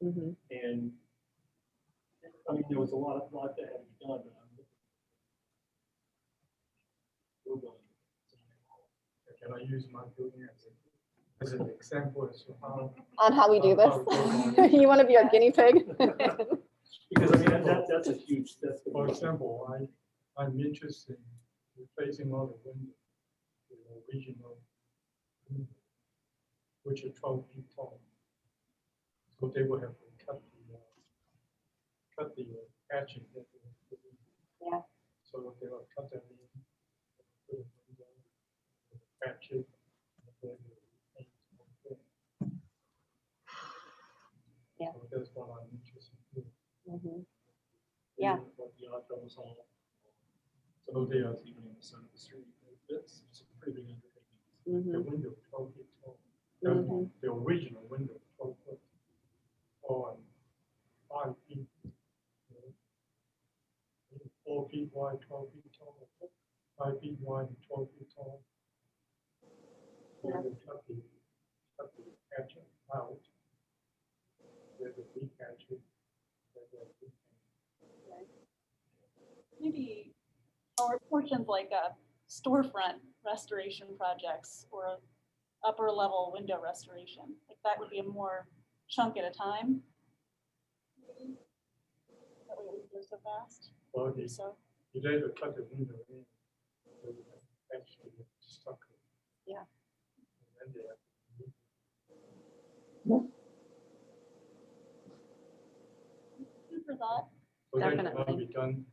Mm-hmm. And I mean, there was a lot that had to be done, but we're building. Can I use my building as an example as to how? On how we do how this. You want to be our guinea pig? Because I mean, that's a huge, For example, I'm interested in replacing all the windows with original windows, which are 12 feet tall. So they will have to cut the patching. That they have to do. Yeah. So they will cut that in, put a window, patch it, and then paint it. Yeah. So that's what I'm interested in. Mhm. Yeah. What the art was all. So they are even in the center of the street. It's a pretty big undertaking. The Mhm. window 12 feet tall. Mhm. The original window 12 foot tall and 5 feet. 4 feet wide, 12 feet tall, 5 feet wide, and 12 feet tall. Yeah. They cut the patch out. There's a repatch it. Maybe, or portions like a storefront restoration projects, or upper level window restoration. Like that would be a more chunk at a time. Maybe. That way it wouldn't go so fast. Well, you So, later cut the window in. So you can actually stuck it. Yeah. And then they have to food for thought, so then Definitely. that'll be done,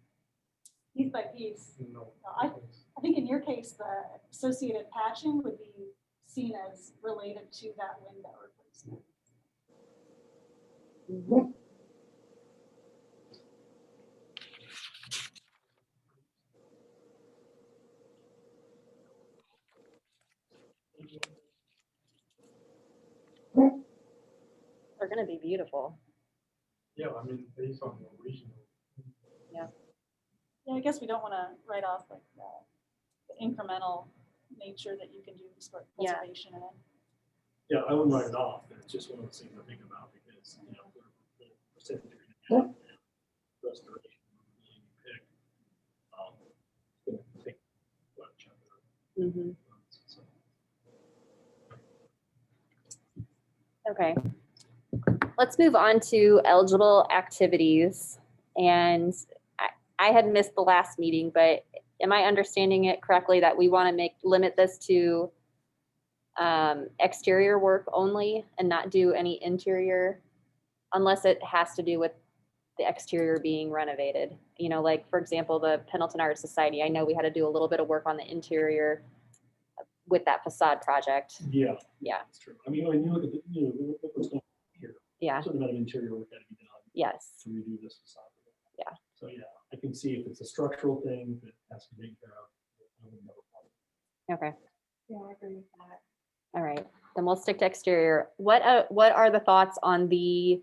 piece by piece. you know. No, I think in your case, the associated patching would be seen as related to that window replacement. They're gonna be beautiful. Yeah, I mean, based on the original. Yeah, I guess we don't want to write off like the incremental nature that you can do for Yeah. preservation in it. Yeah, I wouldn't write it off, but it's just one of those things to think about because, you know, the percentage you're gonna have, restoration being picked, it's gonna take quite a chunk of it. Mhm. So, Okay. Let's move on to eligible activities. And I had missed the last meeting, but am I understanding it correctly that we want to limit this to exterior work only and not do any interior unless it has to do with the exterior being renovated? You know, like for example, the Pendleton Art Society, I know we had to do a little bit of work on the interior with that facade project. Yeah. Yeah. That's true. I mean, when you look at the, you know, look what's going on here, Yeah. certain amount of interior work had to be done Yes. to redo this facade. Yeah. So, yeah, I can see if it's a structural thing that has to be taken care of. I wouldn't have a problem. Okay. Yeah, I agree with that. All right, then we'll stick to exterior. What are the thoughts on the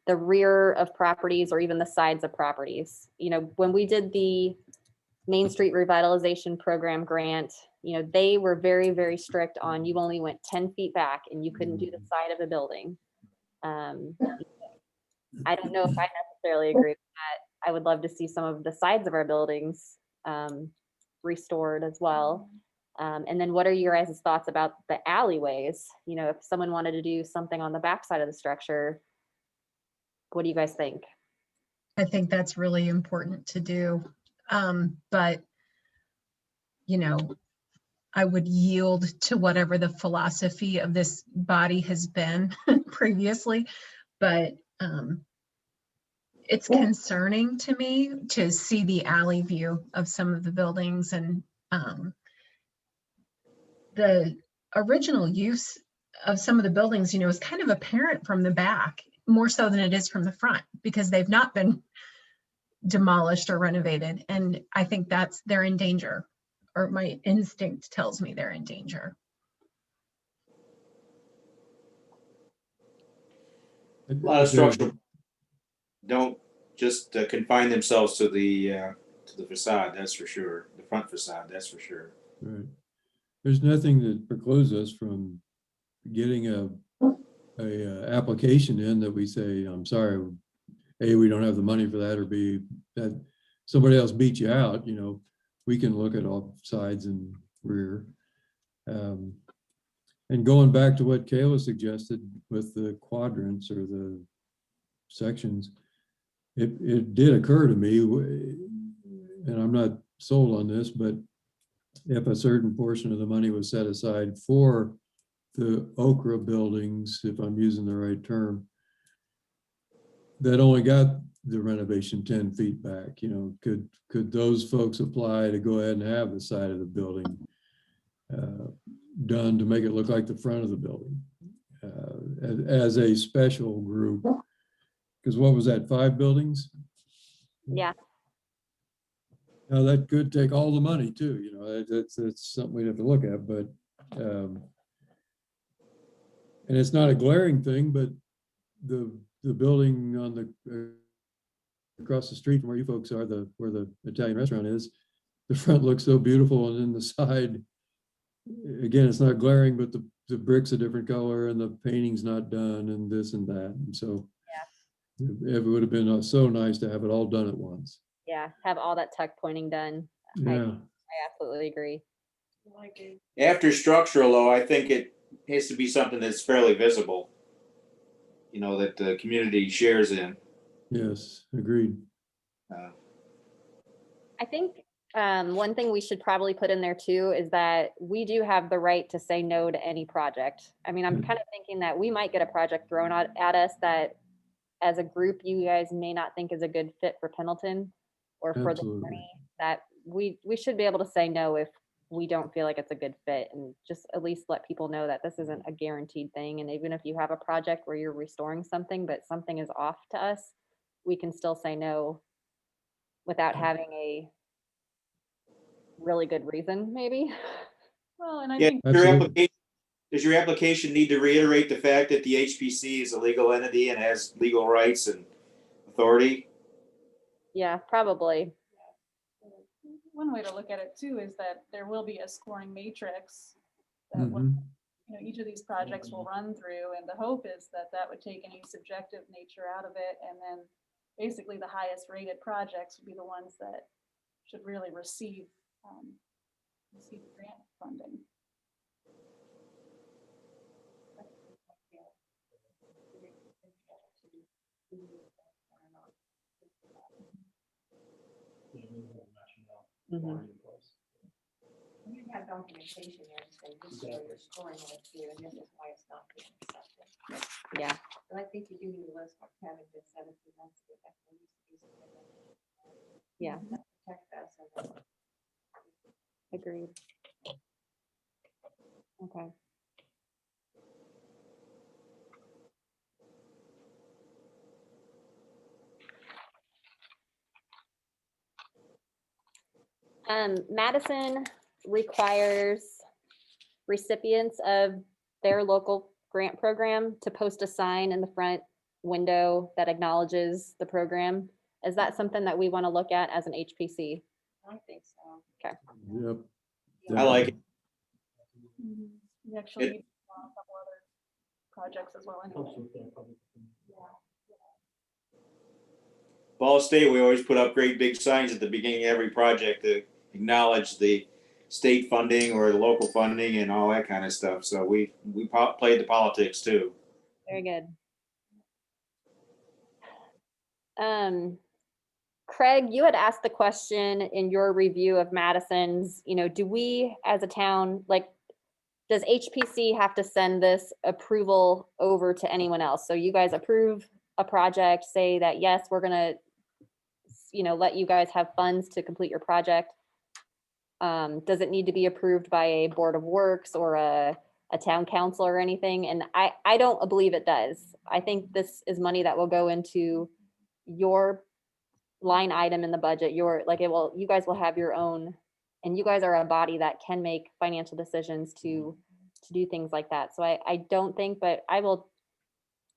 rear of properties or even the sides of properties? You know, when we did the Main Street Revitalization Program grant, you know, they were very, very strict on you only went 10 feet back and you couldn't do the side of a building. I don't know if I necessarily agree with that. I would love to see some of the sides of our buildings restored as well. And then what are your guys' thoughts about the alleyways? You know, if someone wanted to do something on the backside of the structure, what do you guys think? I think that's really important to do. But, you know, I would yield to whatever the philosophy of this body has been previously, but it's concerning to me to see the alley view of some of the buildings, and the original use of some of the buildings, you know, is kind of apparent from the back, more so than it is from the front, because they've not been demolished or renovated. And I think they're in danger, or my instinct tells me they're in danger. A lot of structural don't just confine themselves to the facade, that's for sure. The front facade, that's for sure. Right. There's nothing that precludes us from getting a application in that we say, I'm sorry, A, we don't have the money for that, or B, that somebody else beat you out, you know, we can look at all sides and rear. And going back to what Kayla suggested with the quadrants or the sections, it did occur to me, and I'm not sold on this, but if a certain portion of the money was set aside for the Okra buildings, if I'm using the right term, that only got the renovation 10 feet back, you know, could those folks apply to go ahead and have the side of the building done to make it look like the front of the building as a special group? Because what was that, 5 buildings? Yeah. Now that could take all the money too, you know, that's something we'd have to look at, but and it's not a glaring thing, but the building on the across the street from where you folks are, where the Italian restaurant is, the front looks so beautiful, and then the side, again, it's not glaring, but the brick's a different color and the painting's not done and this and that. And so it would have been so nice to have it all done at once. Yeah, have all that tuck pointing done. Yeah. I absolutely agree. After structural, though, I think it has to be something that's fairly visible, you know, that the community shares in. Yes, agreed. I think one thing we should probably put in there too is that we do have the right to say no to any project. I mean, I'm kind of thinking that we might get a project thrown at us that as a group, you guys may not think is a good fit for Pendleton or for the Absolutely. county, that we should be able to say no if we don't feel like it's a good fit, and just at least let people know that this isn't a guaranteed thing. And even if you have a project where you're restoring something, but something is off to us, we can still say no without having a really good reason, maybe. Well, and I Yeah, think, Absolutely. does your application need to reiterate the fact that the HPC is a legal entity and has legal rights and authority? Yeah, probably. one way to look at it too is that there will be a scoring matrix that will, Mhm. each of these projects will run through, and the hope is that that would take any subjective nature out of it, and then basically the highest rated projects would be the ones that should really receive grant funding. Yeah, we have matching out Mhm. already in place. You have documentation there, so this is where you're scoring it too, and this is why it's not being accepted. Yeah, But I think you do need a list like having been said a few months ago. That there needs to be something yeah, that protects us and that agreed. Okay. Madison requires recipients of their local grant program to post a sign in the front window that acknowledges the program. Is that something that we want to look at as an HPC? I think so. Yep. I like it. We actually It- need a couple other projects as well. Helps Anyway. with the public opinion. Ball State, we always put up great big signs at the beginning of every project to acknowledge the state funding or the local funding and all that kind of stuff. So we played the politics too. Very good. Craig, you had asked the question in your review of Madison's, do we as a town, like, does HPC have to send this approval over to anyone else? So you guys approve a project, say that, yes, we're gonna, let you guys have funds to complete your project. Does it need to be approved by a board of works or a town council or anything? And I don't believe it does. I think this is money that will go into your line item in the budget. You guys will have your own, and you guys are a body that can make financial decisions to do things like that. So I don't think, but I will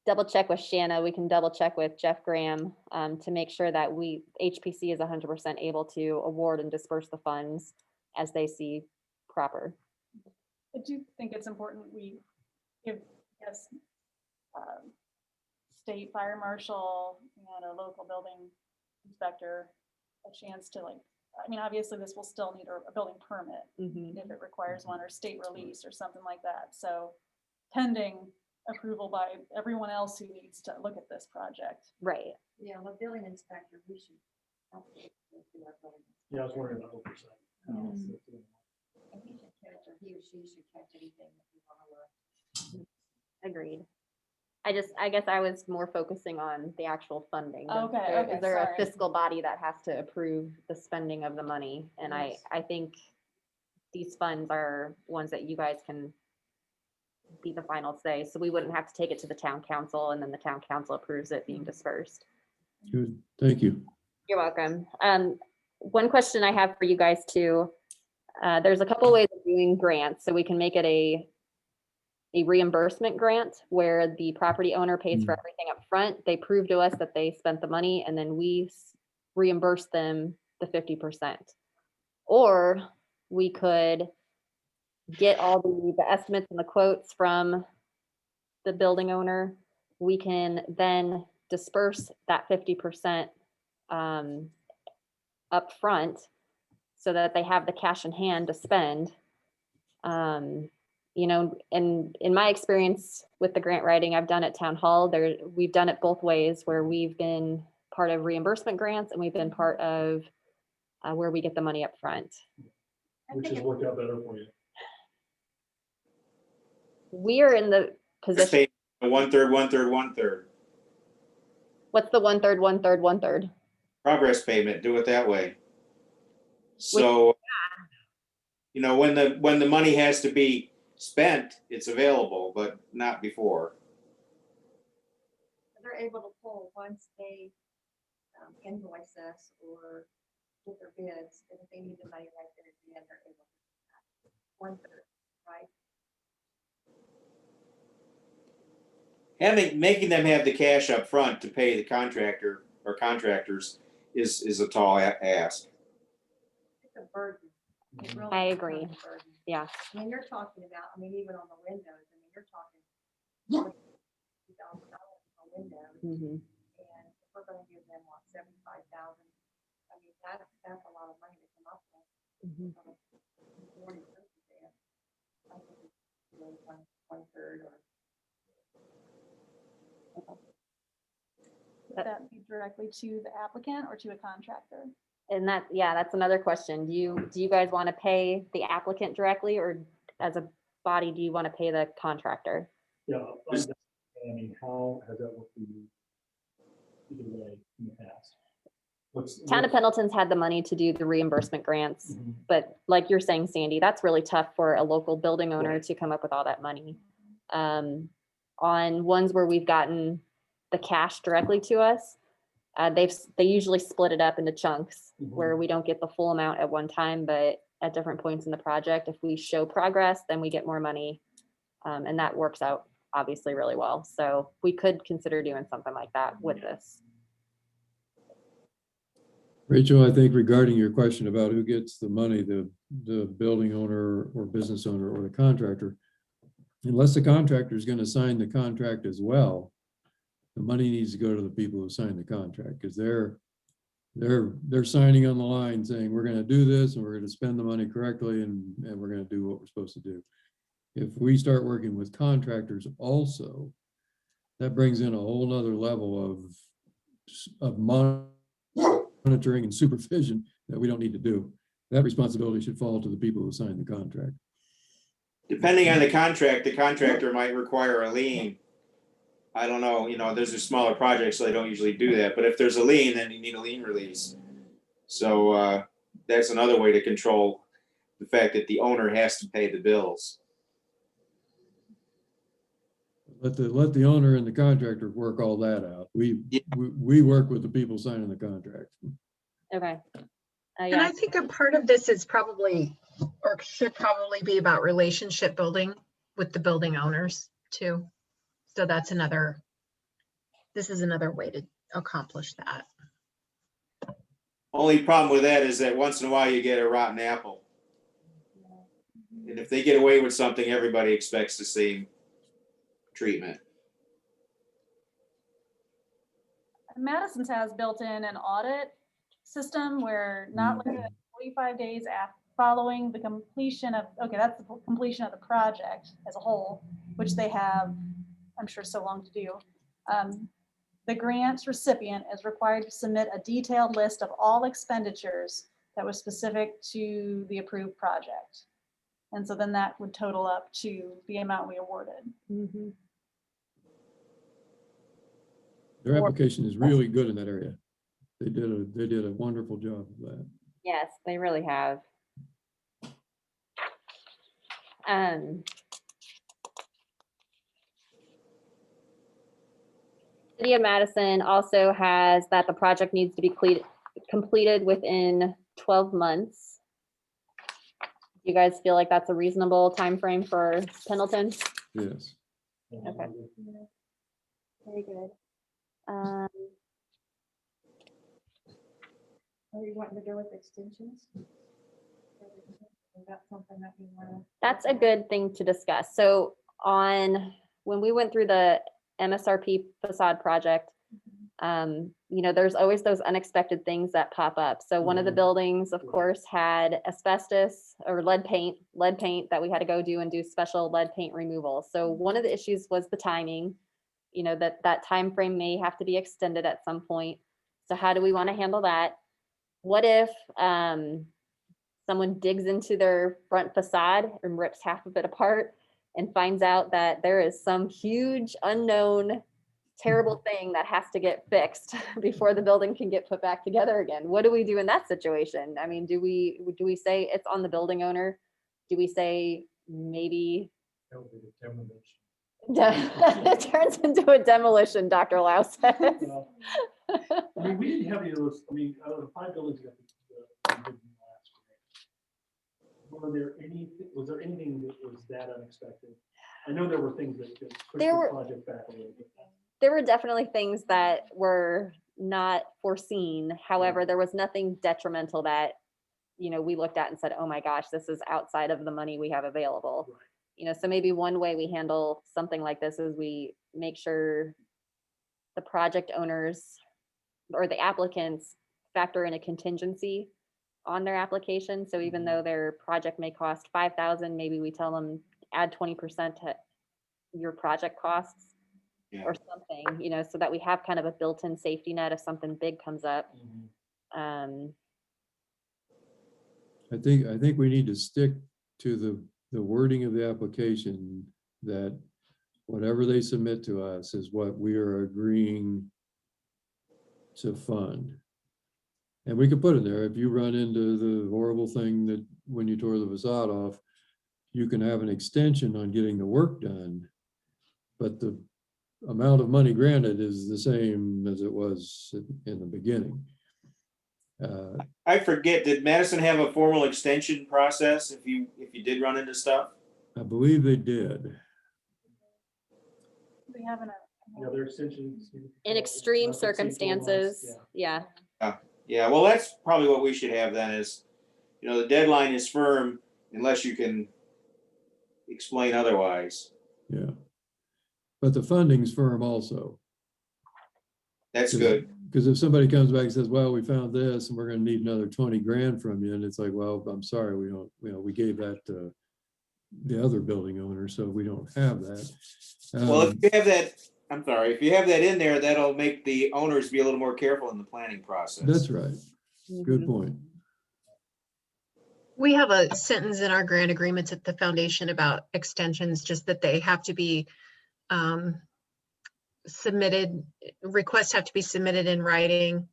double check with Shanna. We can double check with Jeff Graham to make sure that HPC is 100% able to award and disperse the funds as they see proper. I do think it's important we give, yes, state fire marshal and our local building inspector a chance to obviously this will still need a building permit if it requires one, or state release or something like that. So pending approval by everyone else who needs to look at this project. Right. Yeah, the building inspector, we should. Absolutely do our building. Yeah, I was wondering about oversight. Mhm. And he should catch, or he or she should catch anything that we want to look. Agreed. I guess I was more focusing on the actual funding. Okay, Is there a sorry. fiscal body that has to approve the spending of the money? And Yes. I think these funds are ones that you guys can be the final say. So we wouldn't have to take it to the town council and then the town council approves it being dispersed. Good. Thank you. You're welcome. One question I have for you guys too. There's a couple ways of doing grants. So we can make it a reimbursement grant where the property owner pays for everything up front. They prove to us that they spent the money and then we reimburse them the 50%. Or we could get all the estimates and the quotes from the building owner. We can then disperse that 50% up front so that they have the cash in hand to spend. And in my experience with the grant writing I've done at town hall, we've done it both ways, where we've been part of reimbursement grants and we've been part of where we get the money up front. Which has worked out better for you. We are in the Just position, pay 1/3, 1/3, 1/3. what's the 1/3, 1/3, 1/3? Progress payment, do it that way. So, you know, when the money has to be spent, it's available, but not before. They're able to pull once they invoice us or get their bids, and if they need the money right there at the end, they're able to do that. 1/3, right? Making them have the cash up front to pay the contractor or contractors is a tall ask. It's a burden. It really I becomes agree. a burden. Yeah. I mean, you're talking about, I mean, even on the windows, I mean, you're talking $2,000 on windows, Mhm. and if we're gonna give them, what, 75,000? I mean, that's a lot of money to come up with. Mhm. Majority of those there. I think it's, you know, 1/3 or. Would that be directly to the applicant or to a contractor? And that, yeah, that's another question. Do you guys want to pay the applicant directly, or as a body, do you want to pay the contractor? Yeah, I mean, how has that worked for you either way in the past? Town of Pendleton's had the money to do the reimbursement grants, Mhm. but like you're saying, Sandy, that's really tough for a local building owner Right. to come up with all that money. On ones where we've gotten the cash directly to us, they usually split it up into chunks where we don't get the full amount at one time, but at different points in the project, if we show progress, then we get more money. And that works out obviously really well. So we could consider doing something like that with this. Rachel, I think regarding your question about who gets the money, the building owner or business owner or the contractor, unless the contractor is going to sign the contract as well, the money needs to go to the people who signed the contract, because they're signing on the line saying, we're going to do this and we're going to spend the money correctly and we're going to do what we're supposed to do. If we start working with contractors also, that brings in a whole nother level of monitoring and supervision that we don't need to do. That responsibility should fall to the people who signed the contract. Depending on the contractor might require a lien. I don't know, you know, those are smaller projects, so they don't usually do that, but if there's a lien, then you need a lien release. So that's another way to control the fact that the owner has to pay the bills. Let the owner and the contractor work all that out. We work with the people signing the contract. Okay. And Yeah, I think a part of this is probably, or should probably be about relationship building with the building owners too. So this is another way to accomplish that. Only problem with that is that once in a while you get a rotten apple. And if they get away with something, everybody expects the same treatment. Madison's has built in an audit system where not less than 45 days following the completion of, okay, that's the completion of the project as a whole, which they have, I'm sure, so long to do. The grant recipient is required to submit a detailed list of all expenditures that was specific to the approved project. And so then that would total up to the amount we awarded. mhm. Their application is really good in that area. They did a wonderful job of that. Yes, they really have. City of Madison also has that the project needs to be completed within 12 months. You guys feel like that's a reasonable time frame for Pendleton? Yes. Okay. Very good. Are you wanting to go with extensions? Is that something that you want to? That's a good thing to discuss. So when we went through the MSRP facade project, you know, there's always those unexpected things that pop up. So one of the buildings, of course, had asbestos or lead paint that we had to go do and do special lead paint removal. So one of the issues was the timing, you know, that time frame may have to be extended at some point. So how do we want to handle that? what if someone digs into their front facade and rips half of it apart and finds out that there is some huge unknown terrible thing that has to get fixed before the building can get put back together again? What do we do in that situation? I mean, do we say it's on the building owner? Do we say maybe That would be the demolition. it turns into a demolition, Dr. Lau says? Well, I mean, we didn't have any of those, I mean, out of the 5 buildings that we did last year, was there anything that was that unexpected? I know there were things that pushed There the were- project back a little bit. There were definitely things that were not foreseen. However, there was nothing detrimental that, you know, we looked at and said, oh my gosh, this is outside of the money we have available. Right. You know, so maybe one way we handle something like this is we make sure the project owners or the applicants factor in a contingency on their application. So even though their project may cost 5,000, maybe we tell them add 20% to your project costs Yeah. or something, you know, so that we have kind of a built-in safety net if something big comes up. I think we need to stick to the wording of the application, that whatever they submit to us is what we are agreeing to fund. And we could put in there, if you run into the horrible thing that when you tore the facade off, you can have an extension on getting the work done, but the amount of money granted is the same as it was in the beginning. I forget, did Madison have a formal extension process if you did run into stuff? I believe they did. We have an, The other extensions. In extreme less than 4 months, circumstances, yeah. yeah. Yeah, well, that's probably what we should have then is, you know, the deadline is firm unless you can explain otherwise. Yeah. But the funding's firm also. That's good. Because if somebody comes back and says, well, we found this and we're gonna need another 20 grand from you, and it's like, well, I'm sorry, we don't, you know, we gave that to the other building owner, so we don't have that. Well, if you have that, I'm sorry, if you have that in there, that'll make the owners be a little more careful in the planning process. That's right. Good Mhm. point. We have a sentence in our grant agreements at the foundation about extensions, just that they have to be submitted, requests have to be submitted in writing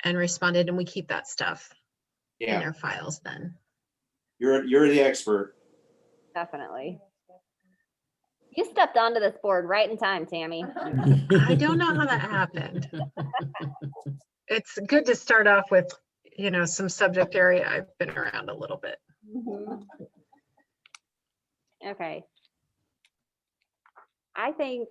and responded, and we keep that stuff in Yeah, their files then. you're the expert. Definitely. You stepped onto this board right in time, Tammy. I don't know how that happened. It's good to start off with, you know, some subject area I've been around a little bit. Okay. I think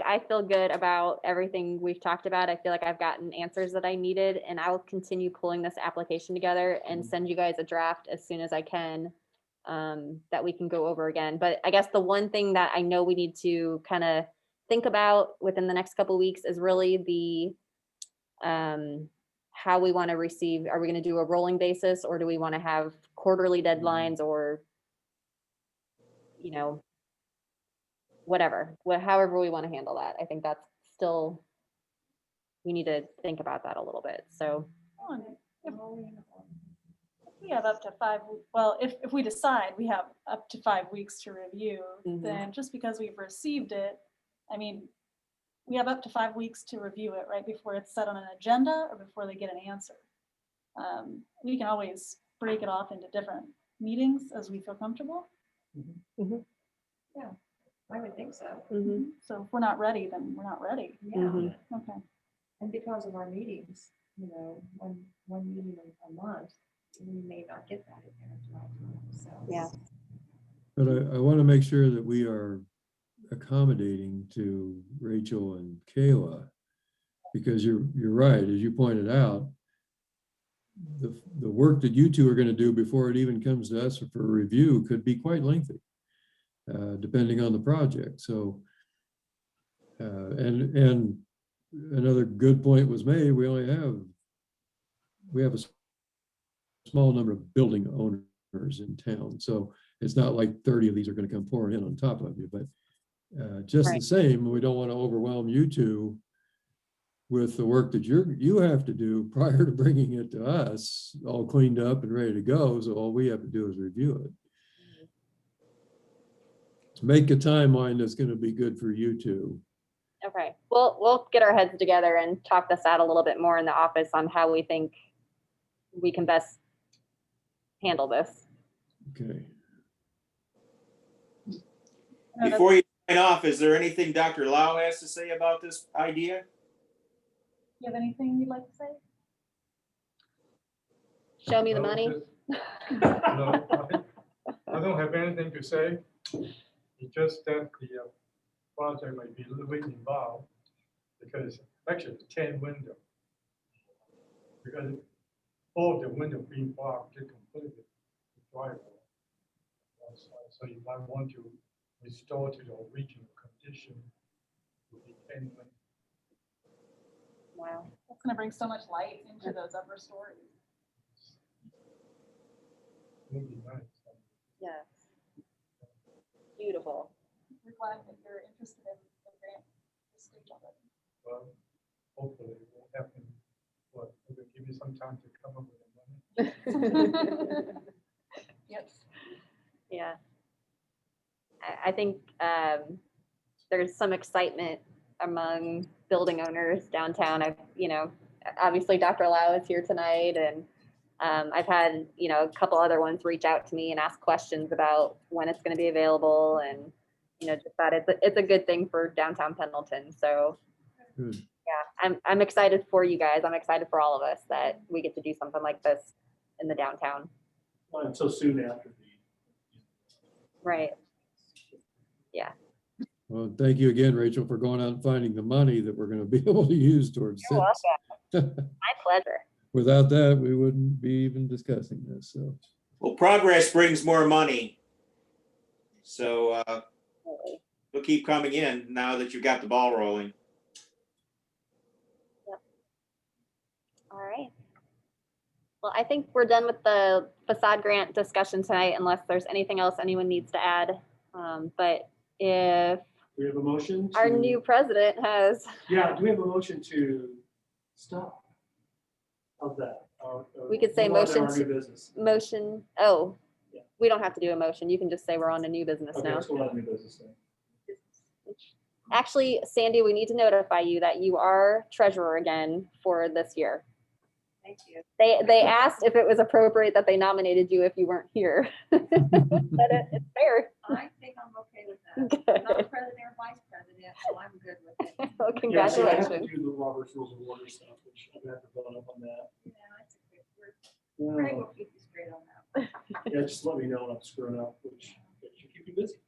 I feel good about everything we've talked about. I feel like I've gotten answers that I needed, and I will continue pulling this application together and send you guys a draft as soon as I can, that we can go over again. But I guess the one thing that I know we need to kind of think about within the next couple of weeks is really the how we want to receive. Are we going to do a rolling basis, or do we want to have quarterly deadlines, or, you know, whatever, however we want to handle that. I think that's still, we need to think about that a little bit. So, if we have up to 5, well, if we decide we have up to 5 weeks to review, Mhm. then just because we've received it, I mean, we have up to 5 weeks to review it, right, before it's set on an agenda or before they get an answer. We can always break it off into different meetings as we feel comfortable. I would think so. So if we're not ready, then we're not ready. Yeah, Mhm. Okay. and because of our meetings, you know, one meeting a month, we may not get that in there at all times, so. Yeah. But I want to make sure that we are accommodating to Rachel and Kayla, because you're right, as you pointed out, the work that you two are going to do before it even comes to us for review could be quite lengthy, depending on the project. So, and another good point was made. We have a small number of building owners in town, so it's not like 30 of these are going to come pouring in on top of you. But just the Right. same, we don't want to overwhelm you two with the work that you have to do prior to bringing it to us, all cleaned up and ready to go. So all we have to do is review it. Make a timeline that's going to be good for you two. Okay, we'll get our heads together and talk this out a little bit more in the office on how we think we can best handle this. Okay. Before you sign off, is there anything Dr. Lau has to say about this idea? You have anything you'd like to say? Show me the No, money. No, I don't have anything to say. It's just that the project might be a little bit involved because actually it's 10 windows. Because all of the windows being blocked to complete the driveway. So you might want to restore to the original condition. Would be 10 windows. Wow. It's gonna bring so much light into those upper stories. Would be nice. Yes. Beautiful. We're glad that you're interested in the grant this stage already. Well, hopefully it will happen. But it will give you some time to come up with the money. Yep. Yeah. I think there's some excitement among building owners downtown. Obviously Dr. Lau is here tonight, and I've had, a couple other ones reach out to me and ask questions about when it's going to be available, and, just that it's a good thing for downtown Pendleton. So Good. yeah, I'm excited for you guys. I'm excited for all of us that we get to do something like this in the downtown. And so soon after Right. Yeah. Well, thank you again, Rachel, for going out and finding the money that we're going to be able to use towards You're this. welcome. My pleasure. Without that, we wouldn't be even discussing this. So, Well, progress brings more money. So Absolutely. it'll keep coming in now that you've got the ball rolling. All right. Well, I think we're done with the facade grant discussion tonight, unless there's anything else anyone needs to add. But if we have a motion. our to- new president has, Yeah, do we have a motion to stop? Of that? We could say move on to motion our new to- business. motion, Yeah. we don't have to do a motion. You can just say we're on to new business Okay, now. let's go on to new business then. Actually, Sandy, we need to notify you that you are treasurer again for this year. Thank you. They asked if it was appropriate that they nominated you if you weren't here. But it's fair. I think I'm okay with that. I'm not president or vice president, so I'm good with it. Well, Yeah, so I have to congratulations. do the Robert's Rules of Order stuff, which I'm gonna have to fill up on that. Yeah, that's a good word. Craig will keep you straight on that. Yeah, just let me know when I'm screwing up, which should keep you busy.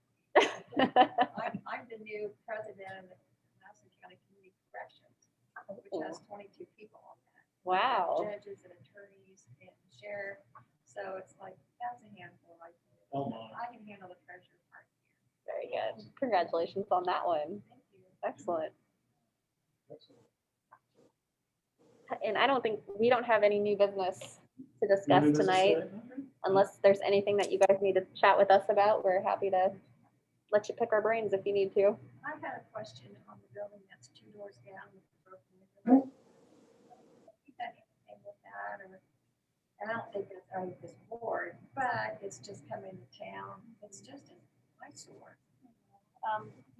I'm the new president of the Madison County Community Corrections, which has 22 people on that. Wow. Judges and attorneys and sheriff, so it's like, that's a handful right there. Oh, my. I can handle the treasurer part here. Very good. Congratulations on that one. Thank you. Excellent. And I don't think, we don't have any new business to discuss New business tonight. today? Unless there's anything that you guys need to chat with us about, we're happy to let you pick our brains if you need to. I had a question on the building that's 2 doors down with the broken window. You got anything with that, or, and I don't think it's on this board, but it's just coming to town. It's just an eyesore.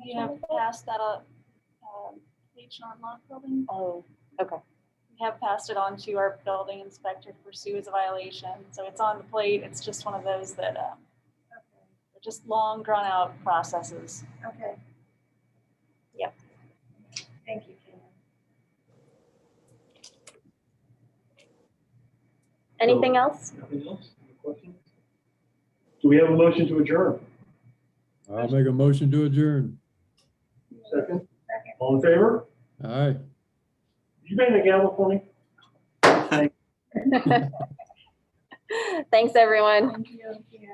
We have passed that H&R Block building. Oh, okay. We have passed it on to our building inspector to pursue as a violation. So it's on the plate. It's just one of those that Okay, they're just long drawn out processes. okay. Yep. Thank you, Kim. Anything else? Nothing else? Any questions? Do we have a motion to adjourn? I'll make a motion to adjourn. Second? Second. All in favor? Aye. You bang the gavel for me? Thanks, everyone. Thank you. Yeah.